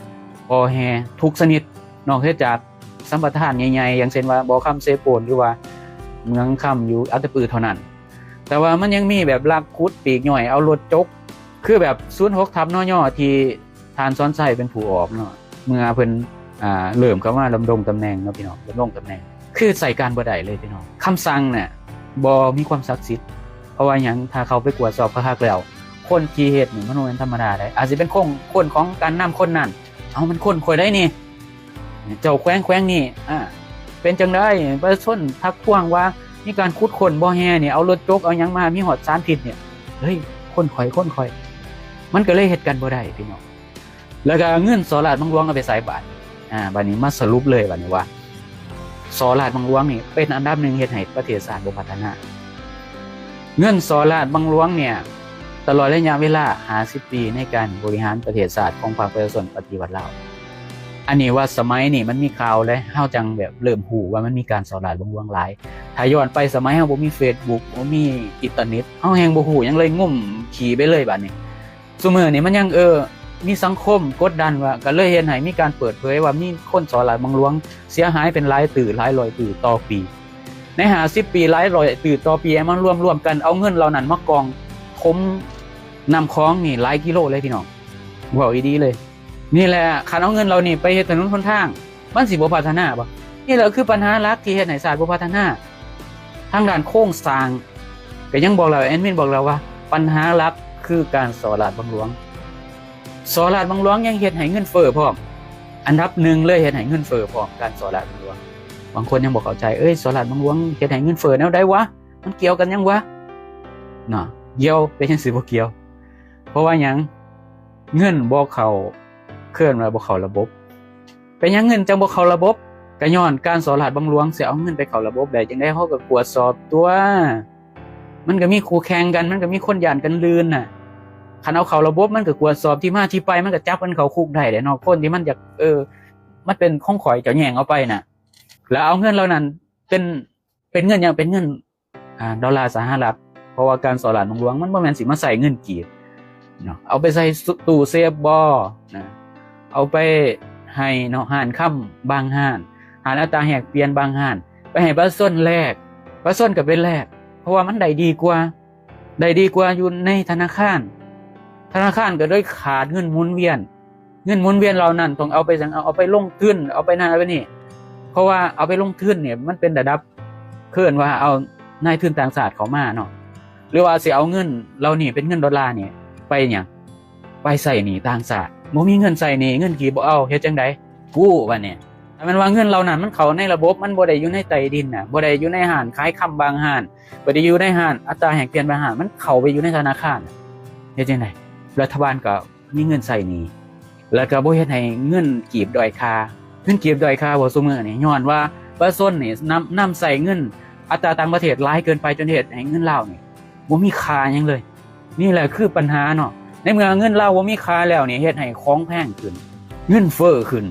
บ่อแฮทุกชนิดนอกจากสัมปทานใหญ่ๆอย่างเช่นว่าบ่อคำเซโปนหรือว่าเมืองคำอยู่อัตตปือเท่านั้นแต่ว่ามันยังมีแบบลักขุดปีกย่อยเอารถจกคือแบบ06 ทับนยที่ทานซ้อนไส้เป็นผู้ออกเนาะเมื่อเพิ่นเริ่มเข้ามาดำรงตำแหน่งเนาะพี่น้องดำรงตำแหน่งคือใส่การบ่ได้เลยพี่น้องคำสั่งเนี่ยบ่มีความศักดิ์สิทธิ์เพราะว่าหยังถ้าเขาไปตรวจสอบคักๆแล้วคนที่เฮ็ดนี่มันบ่แม่นธรรมดาได้อาจสิเป็นคนของการนำคนนั้นเอามันคนข่อยได้นี่เจ้าแขวงนี่เป็นจังได๋ประชาชนทักท้วงว่ามีการขุดค้นบ่อแฮนี่เอารถจกเอาหยังมามีหอดสารพิษเนี่ยเฮ้ยคนข่อยมันก็เลยเฮ็ดกันบ่ได้พี่น้องแล้วก็เงินสอรัฐบังหลวงเอาไปใส่บาทบัดนี้มาสรุปเลยบัดนี้ว่าสอรัฐบังหลวงนี่เป็นอันดับ1เฮ็ดให้ประเทศชาติบ่พัฒนาเงินสอรัฐบังหลวงเนี่ยตลอดระยะเวลา50 ปีในการบริหารประเทศชาติของพรรคประชาชนปฏิวัติลาวอันนี้ว่าสมัยนี่มันมีข่าวเลยเฮาจังแบบเริ่มฮู้ว่ามันมีการสอรัฐบังหลวงหลายถ้าย้อนไปสมัยเฮาบ่มี Facebook บ่มีอินเทอร์เน็ตเฮาแฮงบ่ฮู้ยังเลยงุ่มขี่ไปเลยบัดนี้ซุมื้อนี้มันยังมีสังคมกดดันว่าก็เลยเห็นให้มีการเปิดเผยว่ามีคนสอรัฐบังหลวงเสียหายเป็นหลายร้อยตื่อต่อปีใน50 ปีหลายร้อยตื่อต่อปีมันรวมกันเอาเงินเหล่านั้นมากองถมนำคลองนี่หลายกิโลเลยพี่น้องเว้าอีดีเลยนี่แหละคันเอาเงินเรานี่ไปเฮ็ดถนนหนทางมันสิบ่พัฒนาบ่นี่แหละคือปัญหาหลักที่เฮ็ดให้ชาติบ่พัฒนาทางด้านโครงสร้างก็ยังบอกแล้วแอดมินบอกแล้วว่าปัญหาหลักคือการสอรัฐบังหลวงสอรัฐบังหลวงยังเฮ็ดให้เงินเฟ้อพร้อมอันดับ1เลยเฮ็ดให้เงินเฟ้อพร้อมการสอรัฐบังหลวงบางคนยังบ่เข้าใจสอรัฐบังหลวงเฮ็ดให้เงินเฟ้อแนวใดวะมันเกี่ยวกันยังวะเนาะเกี่ยวเป็นจังซี่บ่เกี่ยวเพราะว่าหยังเงินบ่เข้าเคลื่อนว่าบ่เข้าระบบเป็นหยังเงินจังบ่เข้าระบบก็ย้อนการสอรัฐบังหลวงสิเอาเงินไปเข้าระบบได้จังได๋เฮาก็ตรวจสอบตัวมันก็มีคู่แข่งกันมันก็มีคนย่านกันลืนน่ะคันเอาเข้าระบบมันก็ตรวจสอบที่มาที่ไปมันก็จับมันเข้าคุกได้เนาะคนที่มันอยากมันเป็นของข่อยเจ้าแย่งเอาไปน่ะแล้วเอาเงินเหล่านั้นเป็นเงินหยังเป็นเงินดอลลาร์สหรัฐเพราะว่าการสอรัฐบังหลวงมันบ่แม่นสิมาใส่เงินกีบเนาะเอาไปใส่ตู้เซฟบ่นะเอาไปให้เนาะห้านค่ำบางห้านอัตราแหกเปลี่ยนบางห้านไปให้ประชาชนแลกประชาชนก็เป็นแลกเพราะว่ามันได้ดีกว่าอยู่ในธนาคารก็ด้วยขาดเงินหมุนเวียนเหล่านั้นต้องเอาไปลงทุนเอาไปนั่นเอาไปนี่เพราะว่าเอาไปลงทุนเนี่ยมันเป็นระดับเคิ้นว่าเอานายทุนต่างชาติเข้ามาเนาะหรือว่าสิเอาเงินเรานี่เป็นเงินดอลลาร์เนี่ยไปหยังไปใส่หนี้ต่างชาติบ่มีเงินใส่หนี้เงินกี่บ่เอาเฮ็ดจังได๋กู้ว่าเนี่ยมันว่าเงินเหล่านั้นมันเข้าในระบบมันบ่ได้อยู่ในใต้ดินน่ะบ่ได้อยู่ในห้านขายค่ำบางห้านบ่ได้อยู่ในห้านอัตราแห่งเปลี่ยนบางห้านมันเข้าไปอยู่ในธนาคารเฮ็ดจังได๋รัฐบาลก็มีเงินใส่หนี้แล้วก็บ่เฮ็ดให้เงินกีบด้อยค่า เงินกีบด้อยค่าบ่ซุมื้อนี่ย้อนว่าประชาชนนี่นำใส่เงินอัตราต่างประเทศหลายเกินไปจนเฮ็ดให้เงินลาวนี่บ่มีค่าหยังเลยนี่แหละคือปัญหาเนาะในเมื่อเงินลาวบ่มีค่าแล้วนี่เฮ็ดให้ของแพงขึ้นเงินเฟ้อขึ้น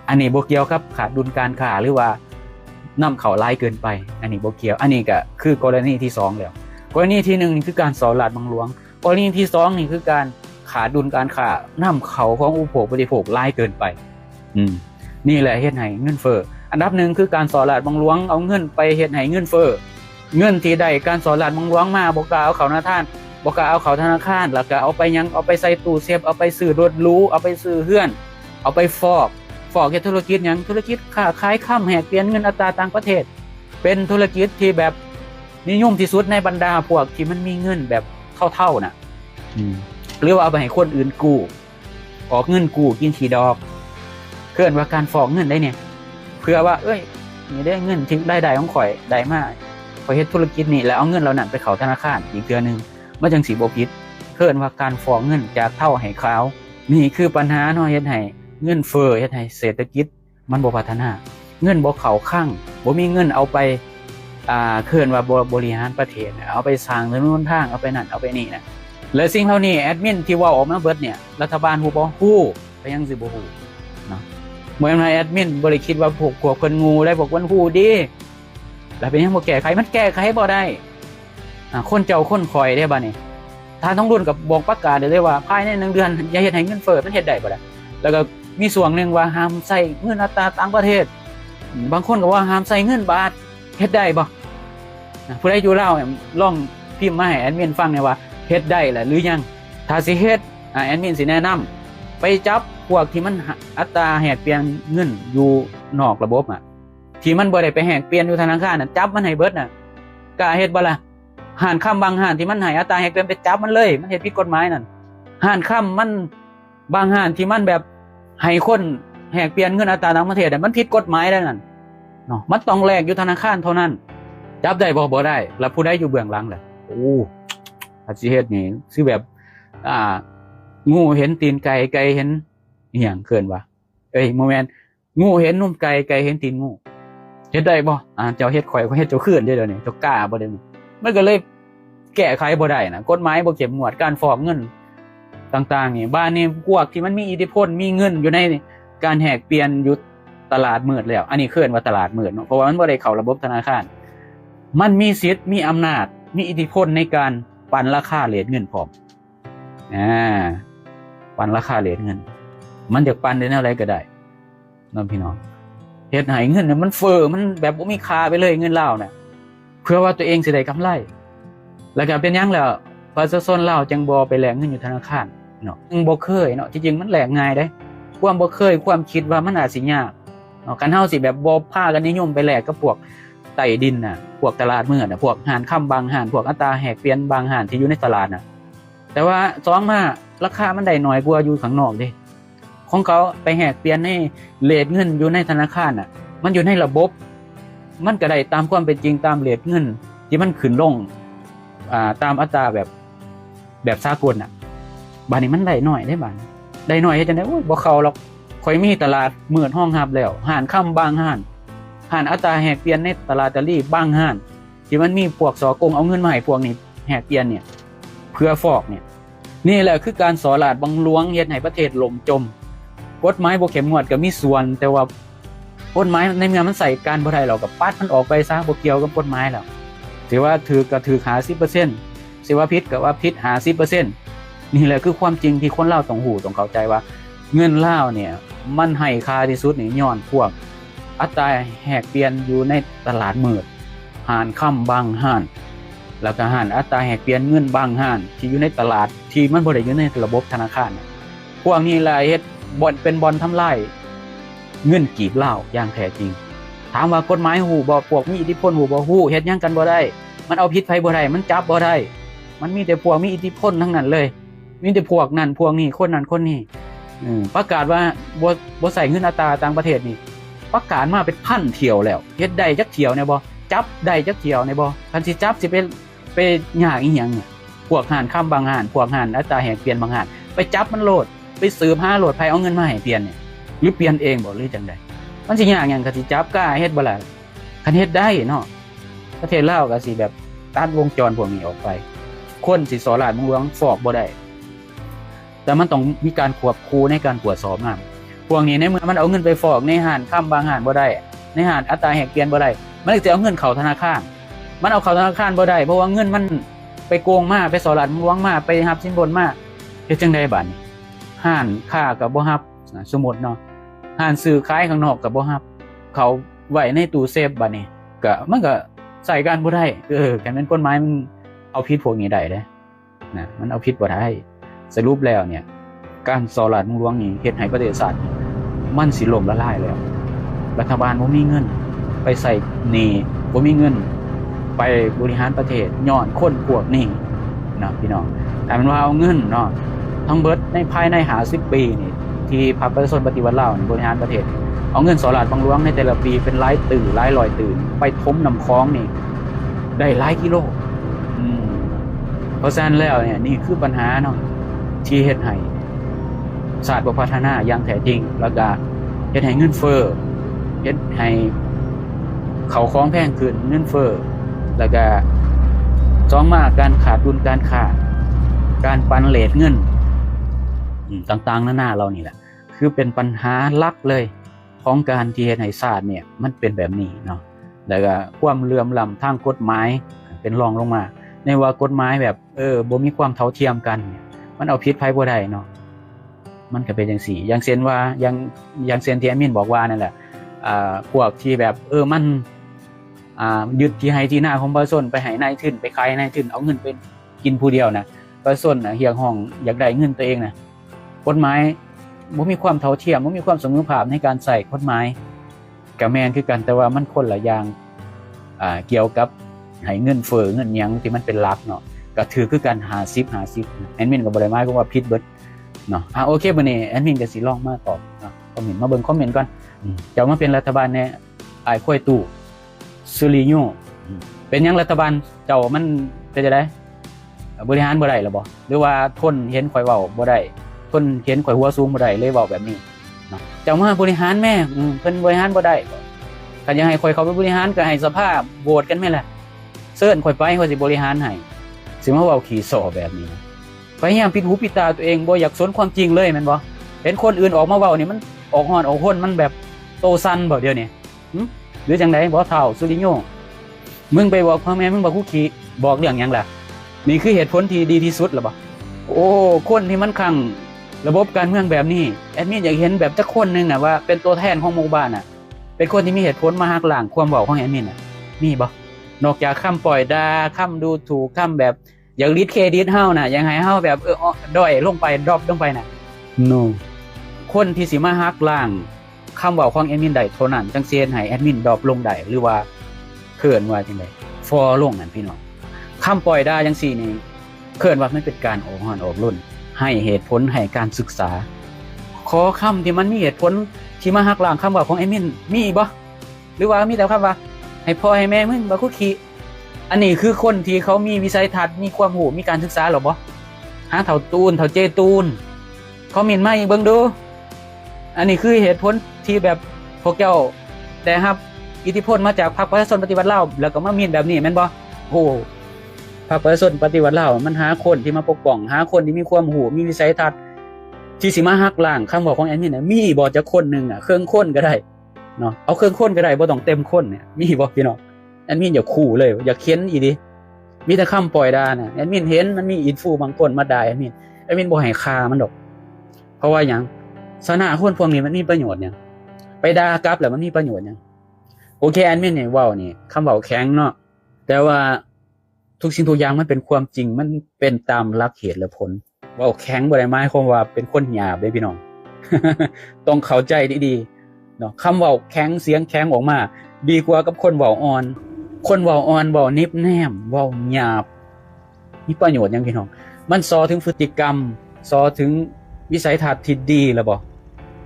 อันนี้บ่เกี่ยวกับขาดดุลการค้าหรือว่านำเข้าหลายเกินไปอันนี้บ่เกี่ยวอันนี้ก็คือกรณีที่2แล้วกรณีที่1นี่คือการสอราดบังหลวงกรณีที่2นี่คือการขาดดุลการค้านำเข้าของอุปโภคบริโภคหลายเกินไปนี่แหละเฮ็ดให้เงินเฟ้ออันดับ1คือการสอราดบังหลวงเอาเงินไปเฮ็ดให้เงินเฟ้อเงินที่ได้การสอราดบังหลวงมาบ่กล้าเอาเข้าธนาคารบ่กล้าเอาเข้าธนาคารแล้วก็เอาไปหยังเอาไปใส่ตู้เซฟเอาไปซื้อรถหรูเอาไปซื้อเรือนเอาไปฟอกเฮ็ดธุรกิจหยังธุรกิจค้าขายค้ำแหกเปลี่ยนเงินอัตราต่างประเทศเป็นธุรกิจที่แบบนิยมที่สุดในบรรดาพวกที่มันมีเงินแบบเท่าๆน่ะหรือว่าเอาไปให้คนอื่นกู้ออกเงินกู้กินขี้ดอกเกินว่าการฟอกเงินได้เนี่ยเพื่อว่าเอ้ยนี่ได้เงินที่ได้ของข่อยได้มาข่อยเฮ็ดธุรกิจนี่แล้วเอาเงินเหล่านั้นไปเข้าธนาคารอีกเทื่อนึงมันจังสิบ่ผิดเกินว่าการฟอกเงินจากเท่าให้ขาวนี่คือปัญหาเนาะเฮ็ดให้เงินเฟ้อเฮ็ดให้เศรษฐกิจมันบ่พัฒนาเงินบ่เข้าคลังบ่มีเงินเอาไปเกินว่าบริหารประเทศเอาไปสร้างถนนทางเอาไปนั่นเอาไปนี่นะและสิ่งเหล่านี้แอดมินที่เว้าออกมาเบิดเนี่ยรัฐบาลฮู้บ่ฮู้ก็ยังสิบ่ฮู้เนาะเหมือนว่าแอดมินบ่ได้คิดว่าพวกเพิ่นงูได้พวกเพิ่นฮู้ดีแล้วเป็นยังบ่แก้ไขมันแก้ไขบ่ได้คนเจ้าคนคอยได้บัดนี้ถ้าต้องรุ่นกับบอกประกาศได้เลยว่าภายใน1เดือนอย่าเฮ็ดให้เงินเฟ้อมันเฮ็ดได้บ่ล่ะแล้วก็มีส่วนหนึ่งว่าห้ามใส่เงินอัตราต่างประเทศบางคนก็ว่าห้ามใส่เงินบาทเฮ็ดได้บ่ผู้ใดอยู่ลาวลองพิมพ์มาให้แอดมินฟังหน่อยว่าเฮ็ดได้ล่ะหรือยังถ้าสิเฮ็ดแอดมินสิแนะนำไปจับพวกที่มันอัตราแหกเปลี่ยนเงินอยู่นอกระบบที่มันบ่ได้ไปแหกเปลี่ยนอยู่ธนาคารจับมันให้เบิดกล้าเฮ็ดบ่ล่ะห้านค้ำบางห้านที่มันให้อัตราแหกเปลี่ยนไปจับมันเลยมันเฮ็ดผิดกฎหมายนั่นห้านค้ำมันบางห้านที่มันแบบให้คนแหกเปลี่ยนเงินอัตราต่างประเทศมันผิดกฎหมายแล้วนั่นเนาะมันต้องแลกอยู่ธนาคารเท่านั้นจับได้บ่ได้แล้วผู้ใดอยู่เบื้องหลังล่ะโอ้อาสิเฮ็ดนี่คือแบบงูเห็นตีนไก่ไก่เห็นอีหยังเกินว่าโมเมนต์งูเห็นนุ่มไก่ไก่เห็นตีนงูเฮ็ดได้บ่เจ้าเฮ็ดข่อยก็เฮ็ดเจ้าคืนเด้อเดี๋ยวนี้เจ้ากล้าบ่ได้มันก็เลยแก้ไขบ่ได้นะกฎหมายบ่เข้มงวดการฟอกเงินต่างๆนี่บ้านนี่พวกที่มันมีอิทธิพลมีเงินอยู่ในการแหกเปลี่ยนอยู่ตลาดมืดแล้วอันนี้เรียกว่าตลาดมืดเนาะเพราะว่ามันบ่ได้เข้าระบบธนาคารมันมีสิทธิ์มีอำนาจมีอิทธิพลในการปั่นราคาเรทเงินพร้อมปั่นราคาเรทเงินมันจะปั่นได้แนวใดก็ได้น้องพี่น้องเฮ็ดให้เงินมันเฟ้อมันแบบบ่มีค่าไปเลยเงินลาวน่ะเพื่อว่าตัวเองสิได้กำไรแล้วก็เป็นหยังแล้วประชาชนลาวจังบ่ไปแลกเงินอยู่ธนาคารเนาะบ่เคยเนาะจริงๆมันแลกง่ายเด้ความบ่เคยความคิดว่ามันอาจสิยากเนาะคันเฮาสิแบบบ่พากันนิยมไปแลกกับพวกใต้ดินน่ะพวกตลาดมืดน่ะพวกห้านค้ำบางห้านพวกอัตราแหกเปลี่ยนบางห้านที่อยู่ในตลาดน่ะแต่ว่า2มาราคามันได้น้อยกว่าอยู่ข้างนอกเด้ของเขาไปแหกเปลี่ยนให้เรทเงินอยู่ในธนาคารน่ะมันอยู่ในระบบมันก็ได้ตามความเป็นจริงตามเรทเงินที่มันขึ้นลงตามอัตราแบบสากลน่ะบัดนี้มันได้น้อยได้บัดได้น้อยเฮ็ดจังได๋โอ้ยบ่เข้าหรอกข่อยมีตลาดมืดห้องรับแล้วห้านค้ำบางห้านอัตราแหกเปลี่ยนในตลาดตะลี่บางห้านที่มันมีพวกสอกงเอาเงินมาให้พวกนี้แหกเปลี่ยนเนี่ยเพื่อฟอกเนี่ยนี่แหละคือการสอราดบังหลวงเฮ็ดให้ประเทศล่มจมกฎหมายบ่เข้มงวดก็มีส่วนแต่ว่ากฎหมายในเมื่อมันใส่การบ่ได้แล้วก็ปัดมันออกไปซะบ่เกี่ยวกับกฎหมายแล้วสิว่าถูกก็ถูก 50% สิว่าผิดก็ว่าผิด 50% นี่แหละคือความจริงที่คนลาวต้องฮู้ต้องเข้าใจว่าเงินลาวเนี่ยมันให้ค่าที่สุดนี่ย้อนพวกอัตราแหกเปลี่ยนอยู่ในตลาดมืดห้านค้ำบางห้านแล้วก็ห้านอัตราแหกเปลี่ยนเงินบางห้านที่อยู่ในตลาดที่มันบ่ได้อยู่ในระบบธนาคารพวกนี้แหละเฮ็ดบ่อนเป็นบ่อนทำลายเงินกีบลาวอย่างแท้จริงถามว่ากฎหมายฮู้บ่พวกมีอิทธิพลฮู้บ่ฮู้เฮ็ดหยังกันบ่ได้มันเอาผิดไผบ่ได้มันจับบ่ได้มันมีแต่พวกมีอิทธิพลทั้งนั้นเลยมีแต่พวกนั้นพวกนี้คนนั้นคนนี้ประกาศว่าบ่ใส่เงินอัตราต่างประเทศนี่ประกาศมาเป็นพันเที่ยวแล้วเฮ็ดได้จักเที่ยวแน่บ่จับได้จักเที่ยวแน่บ่คันสิจับสิไปยากอีหยังเนี่ยพวกห้านค้ำบางห้านพวกห้านอัตราแหกเปลี่ยนบางห้านไปจับมันโลดไปสืบหาโลดไผเอาเงินมาให้เปลี่ยนเนี่ยหรือเปลี่ยนเองบ่หรือจังได๋ มันสิยากหยังก็สิจับกล้าเฮ็ดบ่ล่ะคันเฮ็ดได้เนาะประเทศลาวก็สิแบบตัดวงจรพวกนี้ออกไปคนสิสอราชเมืองหลวงฟอกบ่ได้แต่มันต้องมีการควบคุมในการตรวจสอบนำพวกนี้ในเมื่อมันเอาเงินไปฟอกในห้างค้ำบางห้างบ่ได้ในห้างอัตราแหกเปลี่ยนบ่ได้มันสิเอาเงินเข้าธนาคารมันเอาเข้าธนาคารบ่ได้เพราะว่าเงินมันไปโกงมาไปสอราชเมืองหลวงมาไปรับสินบนมาเฮ็ดจังได๋บัดนี้ห้างค้าก็บ่รับสมมุติเนาะห้างซื้อขายข้างนอกก็บ่รับเขาไว้ในตู้เซฟบัดนี้ก็มันก็ใส่กันบ่ได้คันแม่นกฎหมายมันเอาผิดพวกนี้ได้เด้นะมันเอาผิดบ่ได้สรุปแล้วเนี่ยการสอราชเมืองหลวงนี่เฮ็ดให้ประเทศชาติมันสิล่มละลายแล้วรัฐบาลบ่มีเงินไปใส่หนี้บ่มีเงินไปบริหารประเทศย้อนคนพวกนี้นะพี่น้องแต่มันว่าเอาเงินเนาะทั้งเบิดในภายใน50ปีนี่ที่พรรคประชาชนปฏิวัติลาวบริหารประเทศเอาเงินสอราชเมืองหลวงในแต่ละปีเป็นหลายตื่นหลายร้อยตื่นไปทมน้ำคลองนี่ได้หลายกิโลเพราะฉะนั้นแล้วเนี่ยนี่คือปัญหาเนาะที่เฮ็ดให้ชาติบ่พัฒนาอย่างแท้จริงแล้วก็เฮ็ดให้เงินเฟ้อเฮ็ดให้เข้าของแพงขึ้นเงินเฟ้อแล้วก็สองมาการขาดดุลการค้าการปันเรทเงินต่างๆนานาเรานี่แหละคือเป็นปัญหาหลักเลยของการที่เฮ็ดให้ชาติเนี่ยมันเป็นแบบนี้เนาะแล้วก็ความเหลื่อมล้ำทางกฎหมายเป็นรองลงมาในว่ากฎหมายแบบบ่มีความเท่าเทียมกันเนี่ยมันเอาผิดไผบ่ได้เนาะมันก็เป็นจังซี่อย่างเช่นว่าอย่างเช่นที่แอดมินบอกว่านั่นแหละพวกที่แบบมันยึดที่ให้ที่หน้าของประชาชนไปให้นายทุนไปขายนายทุนเอาเงินไปกินผู้เดียวนะประชาชนเฮียงห้องอยากได้เงินตัวเองนะกฎหมายบ่มีความเท่าเทียมบ่มีความเสมอภาคในการใช้กฎหมายก็แม่นคือกันแต่ว่ามันคนละอย่างเกี่ยวกับให้เงินเฟ้อเงินหยังที่มันเป็นหลักเนาะก็ถือคือกัน50แอดมินก็บ่ได้หมายความว่าผิดเบิดเนาะโอเคบัดนี้แอดมินก็สิลองมาตอบเนาะคอมเมนต์มาเบิ่งคอมเมนต์ก่อนเจ้ามาเป็นรัฐบาลแน่อ้ายค่อยตู้ซูริโญเป็นหยังรัฐบาลเจ้ามันเป็นจังได๋บริหารบ่ได้ล่ะบ่หรือว่าทนเห็นข่อยเว้าบ่ได้ทนเห็นข่อยหัวสูงบ่ได้เลยเว้าแบบนี้เนาะเจ้ามาบริหารแม่เพิ่นบริหารบ่ได้คันอยากให้ข่อยเข้าไปบริหารก็ให้สภาโหวตกันแม่ล่ะเชิญข่อยไปข่อยสิบริหารให้สิมาเว้าขี้ส่อแบบนี้พยายามปิดหูปิดตาตัวเองบ่อยากสนความจริงเลยแม่นบ่เห็นคนอื่นออกมาเว้านี่มันออกฮ้อนออกห้นมันแบบโตซันบ่เดี๋ยวนี้หรือจังได๋บ่เฒ่าสุริโญมึงไปบอกพ่อแม่มึงบ่คุกคีบอกเรื่องหยังล่ะนี่คือเหตุผลที่ดีที่สุดล่ะบ่โอ้คนที่มันคั่งระบบการเมืองแบบนี้แอดมินอยากเห็นแบบจักคนนึงน่ะว่าเป็นตัวแทนของหมู่บ้านน่ะเป็นคนที่มีเหตุผลมาหักล้างความเว้าของแอดมินน่ะมีบ่นอกจากคำปล่อยด่าคำดูถูกคำแบบอยากลิดเครดิตเฮาน่ะอยากให้เฮาแบบด้อยลงไปดรอปลงไปน่ะ no คนที่สิมาหักล้างคำเว้าของแอดมินได้เท่านั้นจังสิเฮ็ดให้แอดมินดรอปลงได้หรือว่าเขินว่าจังได๋ฟอลงนั่นพี่น้องคำปล่อยด่าจังซี่นี่เขินว่ามันเป็นการออกฮ้อนออกรุ่นให้เหตุผลให้การศึกษาขอคำที่มันมีเหตุผลที่มาหักล้างคำเว้าของแอดมินมีบ่หรือว่ามีแต่คำว่าให้พ่อให้แม่มึงบ่คุกคีอันนี้คือคนที่เขามีวิสัยทัศน์มีความรู้มีการศึกษาหรอบ่หาเฒ่าตูนเฒ่าเจตูนคอมเมนต์มาอีกเบิ่งดูอันนี้คือเหตุผลที่แบบพวกเจ้าได้รับอิทธิพลมาจากพรรคประชาชนปฏิวัติลาวแล้วก็มามีแบบนี้แม่นบ่โอ้พรรคประชาชนปฏิวัติลาวมันหาคนที่มาปกป้องหาคนที่มีความรู้มีวิสัยทัศน์ที่สิมาหักล้างคำบอกของแอดมินน่ะมีบ่จักคนนึงเครื่องคนก็ได้เนาะเอาเครื่องคนก็ได้บ่ต้องเต็มคนเนี่ยมีบ่พี่น้องแอดมินอย่าขู่เลยอย่าเค้นอีดิมีแต่คำปล่อยด่าน่ะแอดมินเห็นมันมีอินฟูบางคนมาด่าแอดมินบ่ให้ค่ามันดอกเพราะว่าหยังสนะคนพวกนี้มันมีประโยชน์หยังไปด่ากลับแล้วมันมีประโยชน์หยังโอเคแอดมินเนี่ยเว้านี่คำเว้าแข็งเนาะแต่ว่าทุกสิ่งทุกอย่างมันเป็นความจริงมันเป็นตามหลักเหตุและผลเว้าแข็งบ่ได้หมายความว่าเป็นคนหยาบเด้พี่น้อง ต้องเข้าใจดีๆเนาะคำเว้าแข็งเสียงแข็งออกมาดีกว่ากับคนเว้าอ่อนคนเว้าอ่อนเว้านิบแนมเว้าหยาบมีประโยชน์หยังพี่น้องมันสอถึงพฤติกรรมสอถึงวิสัยทัศน์ที่ดีแล้วบ่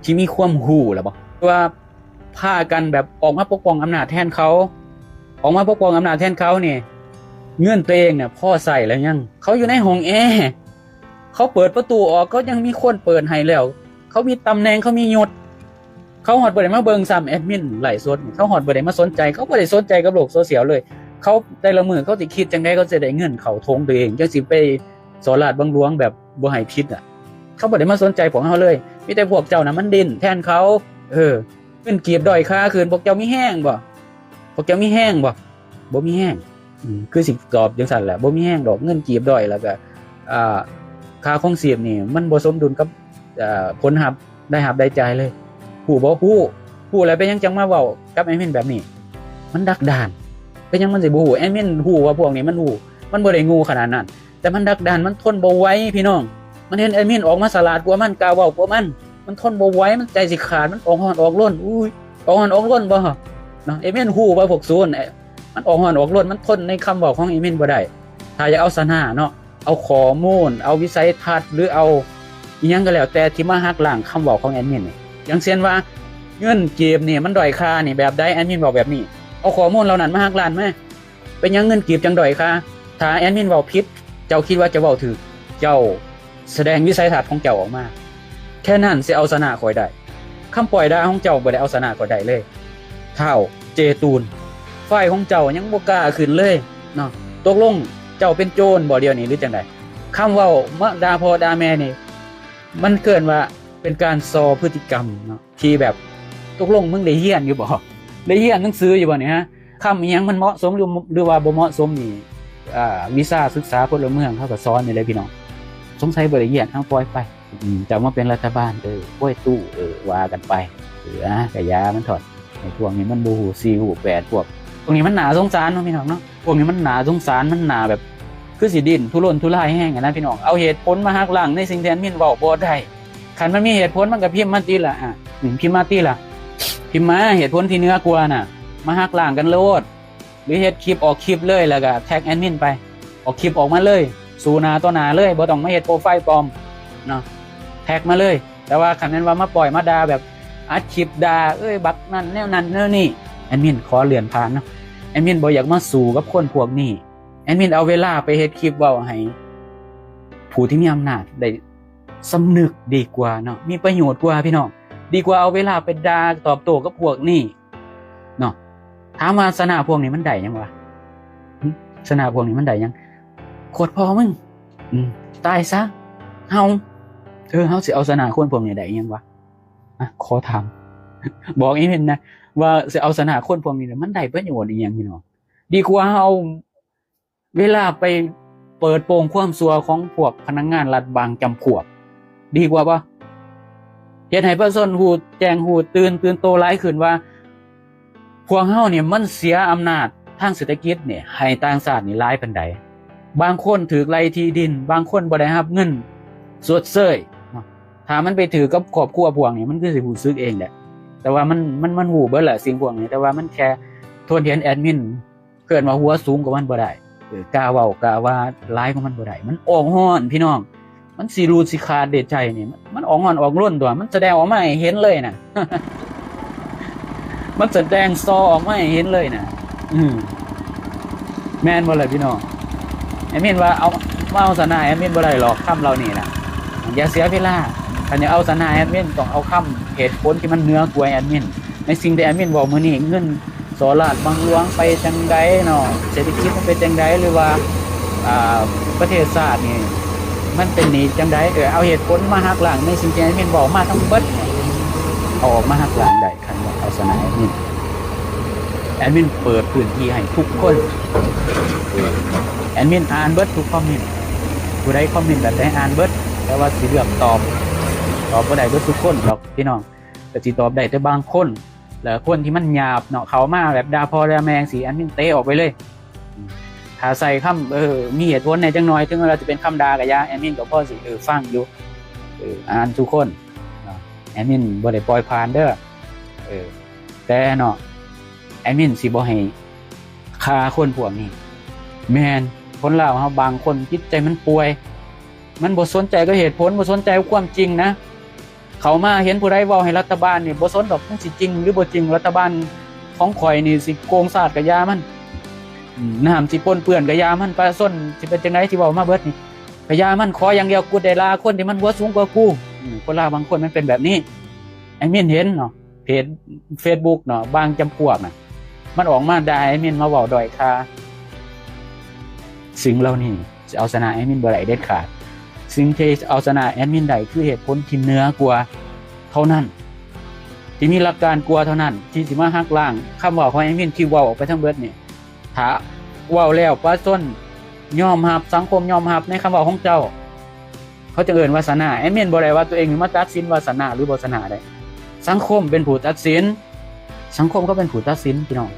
ที่มีความรู้แล้วบ่ว่าพากันแบบออกมาปกป้องอำนาจแทนเขาออกมาปกป้องอำนาจแทนเขานี่เงื่อนตัวเองเนี่ยพ่อใส่แล้วยังเขาอยู่ในห้องแอร์เขาเปิดประตูออกก็ยังมีคนเปิดให้แล้วเขามีตำแหน่งเขามียศ เขาฮอดบ่ได้มาเบิ่งซ้ำแอดมินไลฟ์สดเขาฮอดบ่ได้มาสนใจเขาบ่ได้สนใจกับโลกโซเชียลเลยเขาแต่ละมื้อเขาสิคิดจังได๋เขาจะได้เงินเข้าทงตัวเองจังสิไปสอลาดบังหลวงแบบบ่ให้ผิดอ่ะเขาบ่ได้มาสนใจพวกเฮาเลยมีแต่พวกเจ้าน่ะมันดิ้นแทนเขาเงินเก็บด้อยค่าคืนพวกเจ้ามีแห้งบ่พวกเจ้ามีแห้งบ่มีแห้งคือสิตอบจังซั่นแหละบ่มีแห้งดอกเงินเก็บด้อยแล้วก็ค่าครองชีพนี่มันบ่สมดุลกับผลได้จ่ายเลยผู้บ่ผู้แล้วเป็นยังจังมาเว้ากับแอดมินแบบนี้มันดักดานเป็นยังมันสิบ่ฮู้แอดมินฮู้ว่าพวกนี้มันฮู้มันบ่ได้งูขนาดนั้นแต่มันดักดานมันทนบ่ไหวพี่น้องมันเห็นแอดมินออกมาสลาดกว่ามันกล้าเว้ากว่ามันทนบ่ไหวมันใจสิขาดมันออกฮ้อนออกร้นอุ้ยออกฮ้อนออกร้นบ่เนาะแอดมินฮู้ว่าพวกซูนมันออกฮ้อนออกร้นมันทนในคำเว้าของแอดมินบ่ได้ถ้าจะเอาสนะเนาะเอาข้อมูลเอาวิสัยทัศน์หรือเอาอีหยังก็แล้วแต่ที่มาหักล้างคำเว้าของแอดมินนี่อย่างเช่นว่าเงินเก็บนี่มันด้อยค่านี่แบบใดแอดมินบอกแบบนี้เอาข้อมูลเหล่านั้นมาหักล้างมั้ยเป็นหยังเงินเก็บจังด้อยค่าถ้าแอดมินเว้าผิดเจ้าคิดว่าจะเว้าถูกเจ้าแสดงวิสัยทัศน์ของเจ้าออกมาแค่นั้นสิเอาชนะข่อยได้คำปล่อยด่าของเจ้าบ่ได้เอาชนะข่อยได้เลยเท่าเจตูนฝ่ายของเจ้ายังบ่กล้าขึ้นเลยเนาะตกลงเจ้าเป็นโจรบ่เดียวนี้หรือจังได๋คำเว้ามาด่าพ่อด่าแม่นี่มันเกินว่าเป็นการซอพฤติกรรมเนาะที่แบบตกลงมึงได้เรียนอยู่บ่ได้เรียนหนังสืออยู่บ่เนี่ยฮะคำอีหยังมันเหมาะสมหรือว่าบ่เหมาะสมนี่วิชาศึกษาพลเมืองเขาก็สอนนี่เลยพี่น้องสงสัยบ่ได้เรียนเอาปล่อยไปจะมาเป็นรัฐบาลป่วยตู้ว่ากันไปกะยามันถอดไอ้พวกนี้มันบ่ฮู้4ฮู้8พวกนี้มันหนาสงสารเนาะพี่น้องเนาะพวกนี้มันหนาสงสารมันหนาแบบคือสิดิ้นทุรนทุรายแห้งนะพี่น้องเอาเหตุผลมาหักล้างในสิ่งที่แอดมินเว้าบ่ได้คันมันมีเหตุผลมันก็พิมพ์มาติล่ะพิมพ์มาติล่ะพิมพ์มาเหตุผลที่เหนือกว่าน่ะมาหักล้างกันโลดหรือเฮ็ดคลิปออกคลิปเลยแล้วก็แท็กแอดมินไปออกคลิปออกมาเลยสู่หน้าต่อหน้าเลยบ่ต้องมาเฮ็ดโปรไฟล์ปลอมเนาะแท็กมาเลยแต่ว่าคันนั้นว่ามาปล่อยมาด่าแบบอัดคลิปด่าบักนั่นแนวนั้นแนวนี้แอดมินขอเลื่อนผ่านเนาะแอดมินบ่อยากมาสู่กับคนพวกนี้แอดมินเอาเวลาไปเฮ็ดคลิปเว้าให้ผู้ที่มีอำนาจได้สำนึกดีกว่าเนาะมีประโยชน์กว่าพี่น้องดีกว่าเอาเวลาไปด่าตอบโต้กับพวกนี้เนาะถามว่าสนะพวกนี้มันได้ยังวะสนะพวกนี้มันได้ยังโคตรพอมึงตายซะเฮาสิเอาสนะคนพวกนี้ได้ยังวะขอถามบอกอีกนิดนะว่าสิเอาสนะคนพวกนี้มันได้ประโยชน์อีหยังพี่น้องดีกว่าเอาเวลาไปเปิดโปงความชั่วของพวกพนักงานรัฐบางจำพวกดีกว่าป่ะเฮ็ดให้ประชาชนฮู้แจ้งฮู้ตื่นโตหลายขึ้นว่าพวกเฮาเนี่ยมันเสียอำนาจทางเศรษฐกิจเนี่ยให้ต่างชาตินี่หลายปานใดบางคนถูกไล่ที่ดินบางคนบ่ได้รับเงินสดเสยถ้ามันไปถือกับครอบครัวพวกนี้มันคือสิรู้สึกเองแหละแต่ว่ามันฮู้เบิดแหละสิ่งพวกนี้แต่ว่ามันแค่ทนเห็นแอดมินเกิดมาหัวสูงกว่ามันบ่ได้กล้าเว้ากล้าว่าร้ายของมันบ่ได้มันออกฮ้อนพี่น้องมันสิรูดสิขาดเด็ดใจนี่มันออกฮ้อนออกร่นตัวมันแสดงออกมาให้เห็นเลยน่ะ มันแสดงซอออกมาให้เห็นเลยน่ะแม่นบ่ล่ะพี่น้องแอดมินว่าเอาสนะแอดมินบ่ได้หรอกคำเหล่านี้น่ะอย่าเสียเวลาคันจะเอาสนะแอดมินต้องเอาคำเหตุผลที่มันเหนือกว่าแอดมินในสิ่งที่แอดมินบอกมื้อนี้เงินสอลาดบางหลวงไปจังได๋เนาะเศรษฐกิจมันเป็นจังได๋หรือว่าประเทศชาตินี่มันเป็นหนี้จังได๋เอาเหตุผลมาหักล้างในสิ่งที่แอดมินบอกมาทั้งเบิดเอาออกมาหักล้างได้คันว่าเอาสนะแอดมินเปิดพื้นที่ให้ทุกคนแอดมินอ่านเบิดทุกคอมเมนต์ผู้ใดคอมเมนต์แบบใดอ่านเบิดแต่ว่าสิเลือกตอบบ่ได้เบิดทุกคนหรอกพี่น้องแต่สิตอบได้แต่บางคนแล้วคนที่มันหยาบเนาะเขามาแบบด่าพ่อด่าแม่สิแอดมินเตะออกไปเลยถ้าใส่คำมีเหตุผลในจังน้อยถึงเราจะเป็นคำด่าก็อย่าแอดมินก็พอสิฟังอยู่อ่านทุกคนแอดมินบ่ได้ปล่อยผ่านเด้อแต่เนาะแอดมินสิบ่ให้ฆ่าคนพวกนี้แม่นคนลาวเฮาบางคนจิตใจมันป่วยมันบ่สนใจกับเหตุผลบ่สนใจกับความจริงนะเขามาเห็นผู้ใดเว้าให้รัฐบาลนี่บ่สนดอกมันสิจริงหรือบ่จริงรัฐบาลของข่อยนี่สิโกงชาติก็ยามันน้ำสิปนเปื้อนก็ยามันประชาชนสิเป็นจังได๋ที่เว้ามาเบิดนี่ก็ยามันขออย่างเดียวกูได้ลาคนที่มันหัวสูงกว่ากูคนลาวบางคนมันเป็นแบบนี้ไอ้มินเห็นเนาะ เพจ Facebook เนาะบางจำพวกน่ะมันออกมาด่าแอดมินมาเว้าด้อยค่าสิ่งเหล่านี้จะเอาชนะแอดมินบ่ได้เด็ดขาดสิ่งที่เอาชนะแอดมินได้คือเหตุผลที่เหนือกว่าเท่านั้นที่มีหลักการกว่าเท่านั้นที่สิมาหักล้างคำเว้าของแอดมินที่เว้าออกไปทั้งเบิดนี่ถ้าเว้าแล้วประชาชนยอมรับสังคมยอมรับในคำเว้าของเจ้าเขาจะเอิ้นว่าสนาแอดมินบ่ได้ว่าตัวเองมาตัดสินว่าสนาหรือบ่สนาได้สังคมเป็นผู้ตัดสินสังคมก็เป็นผู้ตัดสินพี่น้อง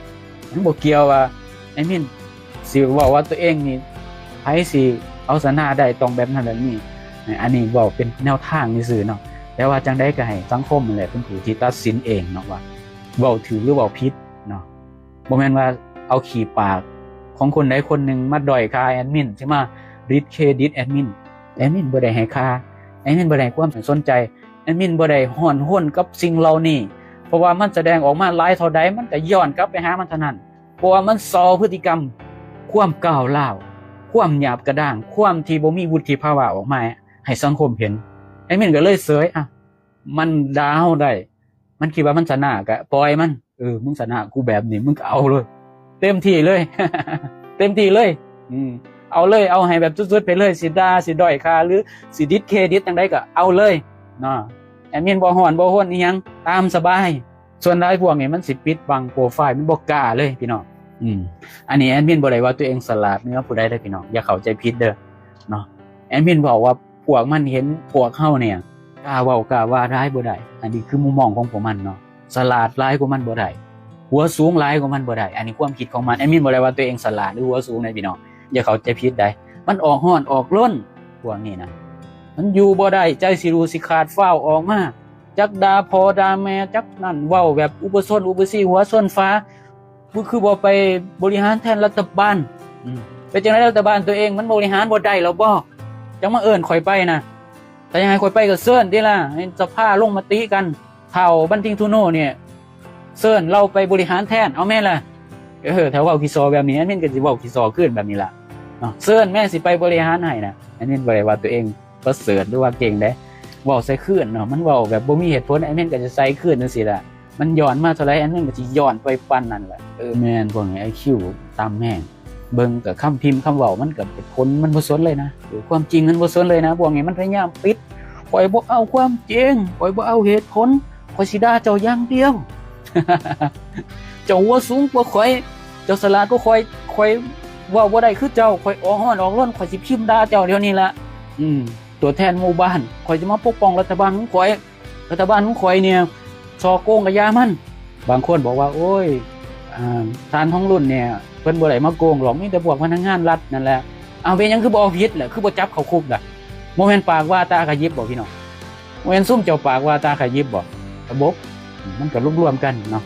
มันบ่เกี่ยวว่าแอดมินสิเว้าว่าตัวเองนี่ไผสิเอาสนาได้ต้องแบบนั้นแบบนี้อันนี้เว้าเป็นแนวทางซื่อๆเนาะแต่ว่าจังได๋ก็ให้สังคมนั่นแหละเป็นผู้ที่ตัดสินเองเนาะว่าเว้าถูกหรือเว้าผิดเนาะบ่แม่นว่าเอาขี้ปากของคนใดคนหนึ่งมาด้อยค่าแอดมินใช่มั้ยดิสเครดิตแอดมินบ่ได้ให้ค่าแอดมินบ่ได้ความสนใจแอดมินบ่ได้ฮ้อนห้นกับสิ่งเหล่านี้เพราะว่ามันแสดงออกมาหลายเท่าใดมันก็ย้อนกลับไปหามันเท่านั้นเพราะว่ามันซอพฤติกรรมความก้าวร้าวความหยาบกระด้างความที่บ่มีวุฒิภาวะออกมาให้สังคมเห็นแอดมินก็เลยเสยมันด่าเฮาได้มันคิดว่ามันชนะก็ปล่อยมันมึงชนะกูแบบนี้มึงก็เอาเลยเต็มที่เลย เต็มที่เลยเอาเลยเอาให้แบบสุดๆไปเลยสิด่าสิด้อยค่าหรือสิดิสเครดิตจังได๋ก็เอาเลยเนาะแอดมินบ่ฮ้อนบ่ฮ้นอีหยังตามสบายส่วนหลายพวกนี้มันสิปิดบังโปรไฟล์มันบ่กล้าเลยพี่น้องอันนี้แอดมินบ่ได้ว่าตัวเองสลาดเนื้อผู้ใดเด้อพี่น้องอย่าเข้าใจผิดเด้อเนาะแอดมินบอกว่าพวกมันเห็นพวกเฮาเนี่ยกล้าเว้ากล้าว่าร้ายบ่ได้อันนี้คือมุมมองของพวกมันเนาะสลาดร้ายกว่ามันบ่ได้หัวสูงร้ายกว่ามันบ่ได้อันนี้ความคิดของมันแอดมินบ่ได้ว่าตัวเองสลาดหรือหัวสูงนะพี่น้องอย่าเข้าใจผิดได้มันออกฮ้อนออกล้นพวกนี้นะมันอยู่บ่ได้ใจสิรู้สิขาดฟ้าวออกมาจักด่าพ่อด่าแม่จักนั่นเว้าแบบอุปสนอุปสีหัวส้นฟ้าคือบ่ไปบริหารแทนรัฐบาลไปจังได๋รัฐบาลตัวเองมันบริหารบ่ได้แล้วบ่จังมาเอิ้นข่อยไปนะแต่ยังให้ข่อยไปก็เชิญติล่ะให้สภาลงมติกันเฒ่าบันทิงทุโนเนี่ยเชิญเราไปบริหารแทนเอาแม่ล่ะถ้าเว้าขี้ซอแบบนี้อันนี้ก็สิเว้าขี้ซอขึ้นแบบนี้ล่ะเนาะเชิญแม่สิไปบริหารให้นะอันนี้บ่ได้ว่าตัวเองประเสริฐหรือว่าเก่งเด้เว้าใส่คืนเนาะมันเว้าแบบบ่มีเหตุผลอันนี้ก็จะใส่คืนจังซี่ล่ะมันย้อนมาเท่าไรอันนั้นก็สิย้อนไปปานนั้นแหละแม่นพวกนี้ IQ ต่ำแห้งเบิ่งกับคำพิมพ์คำเว้ามันก็เป็นผลมันบ่สนเลยนะความจริงมันบ่สนเลยนะพวกนี้มันพยายามปิดข่อยบ่เอาความจริงข่อยบ่เอาเหตุผลข่อยสิด่าเจ้าอย่างเดียว เจ้าหัวสูงกว่าข่อยเจ้าฉลาดกว่าข่อยเว้าบ่ได้คือเจ้าข่อยออกฮ้อนออกร้อนข่อยสิพิมพ์ด่าเจ้าเดี๋ยวนี้ล่ะตัวแทนหมู่บ้านข่อยจะมาปกป้องรัฐบาลของข่อยรัฐบาลของข่อยเนี่ยซอโกงกับยามันบางคนบอกว่าโอ้ยทานท้องรุ่นเนี่ยเพิ่นบ่ได้มาโกงหรอกมีแต่พวกพนักงานรัฐนั่นแหละเอาเป็นหยังคือบ่เอาผิดล่ะคือบ่จับเข้าคุกล่ะบ่แม่นปากว่าตาขยิบบ่พี่น้องบ่แม่นซุ่มเจ้าปากว่าตาขยิบบ่ระบบมันก็รวมๆกันเนาะ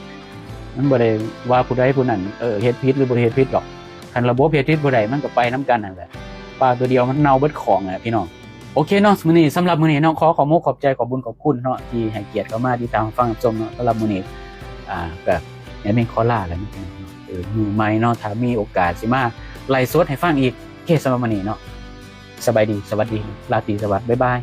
มันบ่ได้ว่าผู้ใดผู้นั้นเฮ็ดผิดหรือบ่เฮ็ดผิดหรอกคันระบบเฮ็ดผิดบ่ได้มันก็ไปนํกันนั่นแหละปลาตัวเดียวมันเน่าเบิดของอ่ะพี่น้องโอเคเนาะมื้อนี้สำหรับมื้อนี้น้องขอมุกขอบใจขอบบุญขอบคุณเนาะที่ให้เกียรติเข้ามาที่ตามฟังรับชมเนาะสำหรับมื้อนี้แบบแอดมินขอลาแล้วนี่มือใหม่เนาะถ้ามีโอกาสสิมาไลฟ์สดให้ฟังอีกโอเคสำหรับมื้อนี้เนาะสบายดีสวัสดีราตรีสวัสดิ์บ๊ายบาย